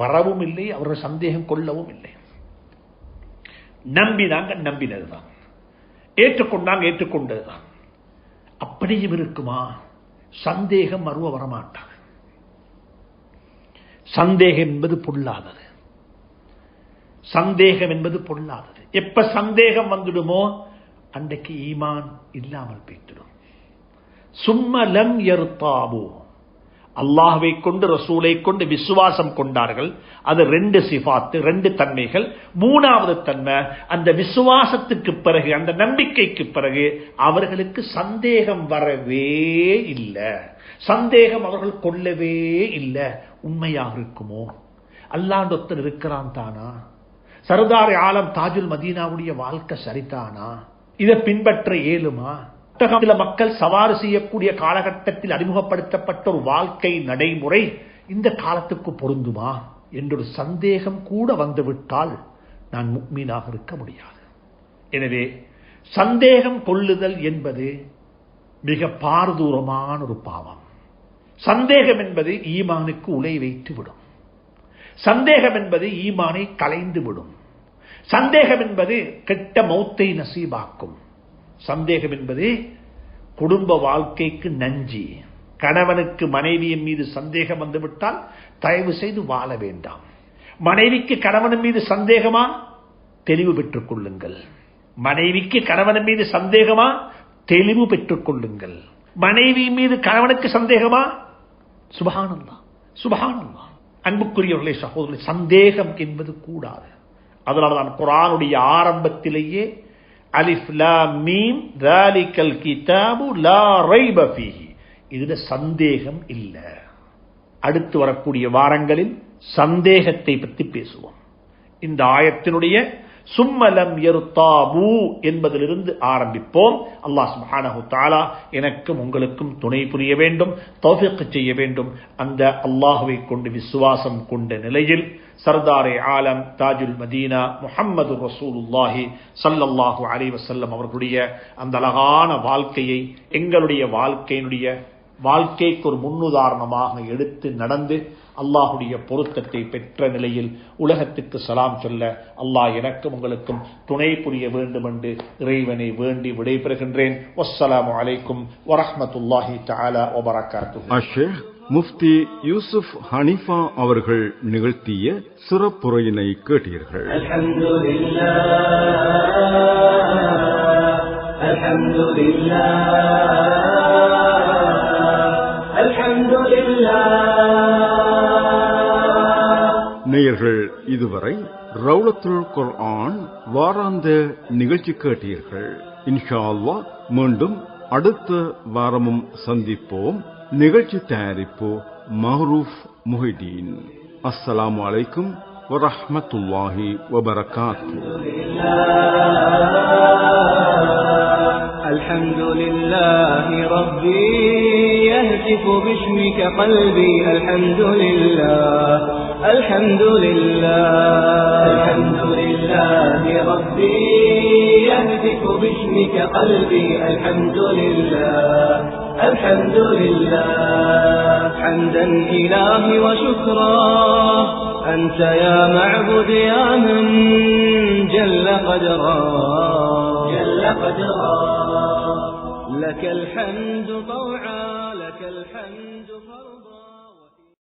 வரவும் இல்லை, அவர்கள் சந்தேகம் கொள்ளவும் இல்லை. நம்பினாங்க, நம்பினதுதான். ஏற்றுக்கொண்டாங்க, ஏற்றுக்கொண்டதுதான். அப்படியும் இருக்குமா? சந்தேகம் மறுவ வரமாட்டாங்க. சந்தேகம் என்பது பொல்லாதது. சந்தேகம் என்பது பொல்லாதது. எப்ப சந்தேகம் வந்துடுமோ அன்றைக்கு ஈமான் இல்லாமல் போய்விடும். சும்ம லம் யர்தாபு, அல்லாஹ்வை கொண்டு ரசூலை கொண்டு விசுவாசம் கொண்டார்கள். அது ரெண்டு சிஃபாத்து, ரெண்டு தன்மைகள். மூணாவது தன்மை, அந்த விசுவாசத்துக்கு பிறகு, அந்த நம்பிக்கைக்கு பிறகு அவர்களுக்கு சந்தேகம் வரவே இல்லை. சந்தேகம் அவர்கள் கொள்ளவே இல்லை. உண்மையாக இருக்குமோ? அல்லாண்டொத்தர் இருக்கிறான் தானா? சர்தார் ஆலம் தாஜுல் மதீனாவுடைய வாழ்க்கை சரிதானா? இதை பின்பற்ற இயலுமா? சில மக்கள் சவாரி செய்யக்கூடிய காலகட்டத்தில் அறிமுகப்படுத்தப்பட்ட ஒரு வாழ்க்கை நடைமுறை இந்த காலத்துக்கு பொருந்துமா என்றொரு சந்தேகம் கூட வந்துவிட்டால் நான் முஃமினாக இருக்க முடியாது. எனவே சந்தேகம் கொள்ளுதல் என்பது மிக பாரதூரமான ஒரு பாவம். சந்தேகம் என்பது ஈமானுக்கு உலை வைத்து விடும். சந்தேகம் என்பது ஈமானை கலைந்து விடும். சந்தேகம் என்பது கெட்ட மௌத்தை நசீபாக்கும். சந்தேகம் என்பது குடும்ப வாழ்க்கைக்கு நஞ்சி. கணவனுக்கு மனைவியின் மீது சந்தேகம் வந்துவிட்டால் தயவு செய்து வாழ வேண்டாம். மனைவிக்கு கணவன் மீது சந்தேகமா? தெளிவு பெற்றுக் கொள்ளுங்கள். மனைவிக்கு கணவன் மீது சந்தேகமா? தெளிவு பெற்றுக் கொள்ளுங்கள். மனைவி மீது கணவனுக்கு சந்தேகமா? சுப்ஹானல்லாஹ், சுப்ஹானல்லாஹ். அன்புக்குரியவர்களே, சகோதரர்களே, சந்தேகம் என்பது கூடாது. அதனால்தான் குர்ஆனுடைய ஆரம்பத்திலேயே அலிஃப் லாம் மீம் ذَلِكَ الْكِتَابُ لَا رَيْبَ فِيهِ, இதுல சந்தேகம் இல்ல. அடுத்து வரக்கூடிய வாரங்களில் சந்தேகத்தை பற்றி பேசுவோம். இந்த ஆயத்தினுடைய சும்ம லம் யர்தாபு என்பதிலிருந்து ஆரம்பிப்போம். அல்லாஹ் சுப்ஹானஹு தஆலா எனக்கும் உங்களுக்கும் துணை புரிய வேண்டும், தௌஃபீக் செய்ய வேண்டும். அந்த அல்லாஹ்வை கொண்டு விசுவாசம் கொண்ட நிலையில் சர்தாரே ஆலம் தாஜுல் மதீனா முஹம்மது ரசூலுல்லாஹி ஸல்லல்லாஹு அலைஹி வஸல்லம் அவர்களுடைய அந்த அழகான வாழ்க்கையை எங்களுடைய வாழ்க்கைக்கு ஒரு முன்னுதாரணமாக எடுத்து நடந்து அல்லாஹுடைய பொருத்தத்தை பெற்ற நிலையில் உலகத்துக்கு சலாம் சொல்ல அல்லாஹ் எனக்கும் உங்களுக்கும் துணை புரிய வேண்டும் என்று இறைவனை வேண்டி விடைபெறுகின்றேன். வஸ்ஸலாமு அலைக்கும் வரஹ்மத்துல்லாஹி தஆலா வ பரகாத்துஹு. ஷேக் முஃப்தி யூசுப் ஹனீஃபா அவர்கள் நிகழ்த்திய சிறப்புரையினை கேட்டீர்கள். நேயர்கள் இதுவரை ரவுலத்துல் குர்ஆன் வாராந்த நிகழ்ச்சி கேட்டீர்கள். இன்ஷா அல்லாஹ் மீண்டும் அடுத்த வாரமும் சந்திப்போம். நிகழ்ச்சி தயாரிப்பு மஹ்ரூஃப் முஹிதீன். அஸ்ஸலாமு அலைக்கும் வரஹ்மத்துல்லாஹி வபரகாத்துஹு. الحمد لله ربي يهتف باسمك قلبي. الحمد لله الحمد لله الحمد لله ربي يهتف باسمك قلبي. الحمد لله الحمد لله حمدا إلهي وشكرا أنت يا معبد يا من جل قدرا لك الحمد طوعا لك الحمد فرضا.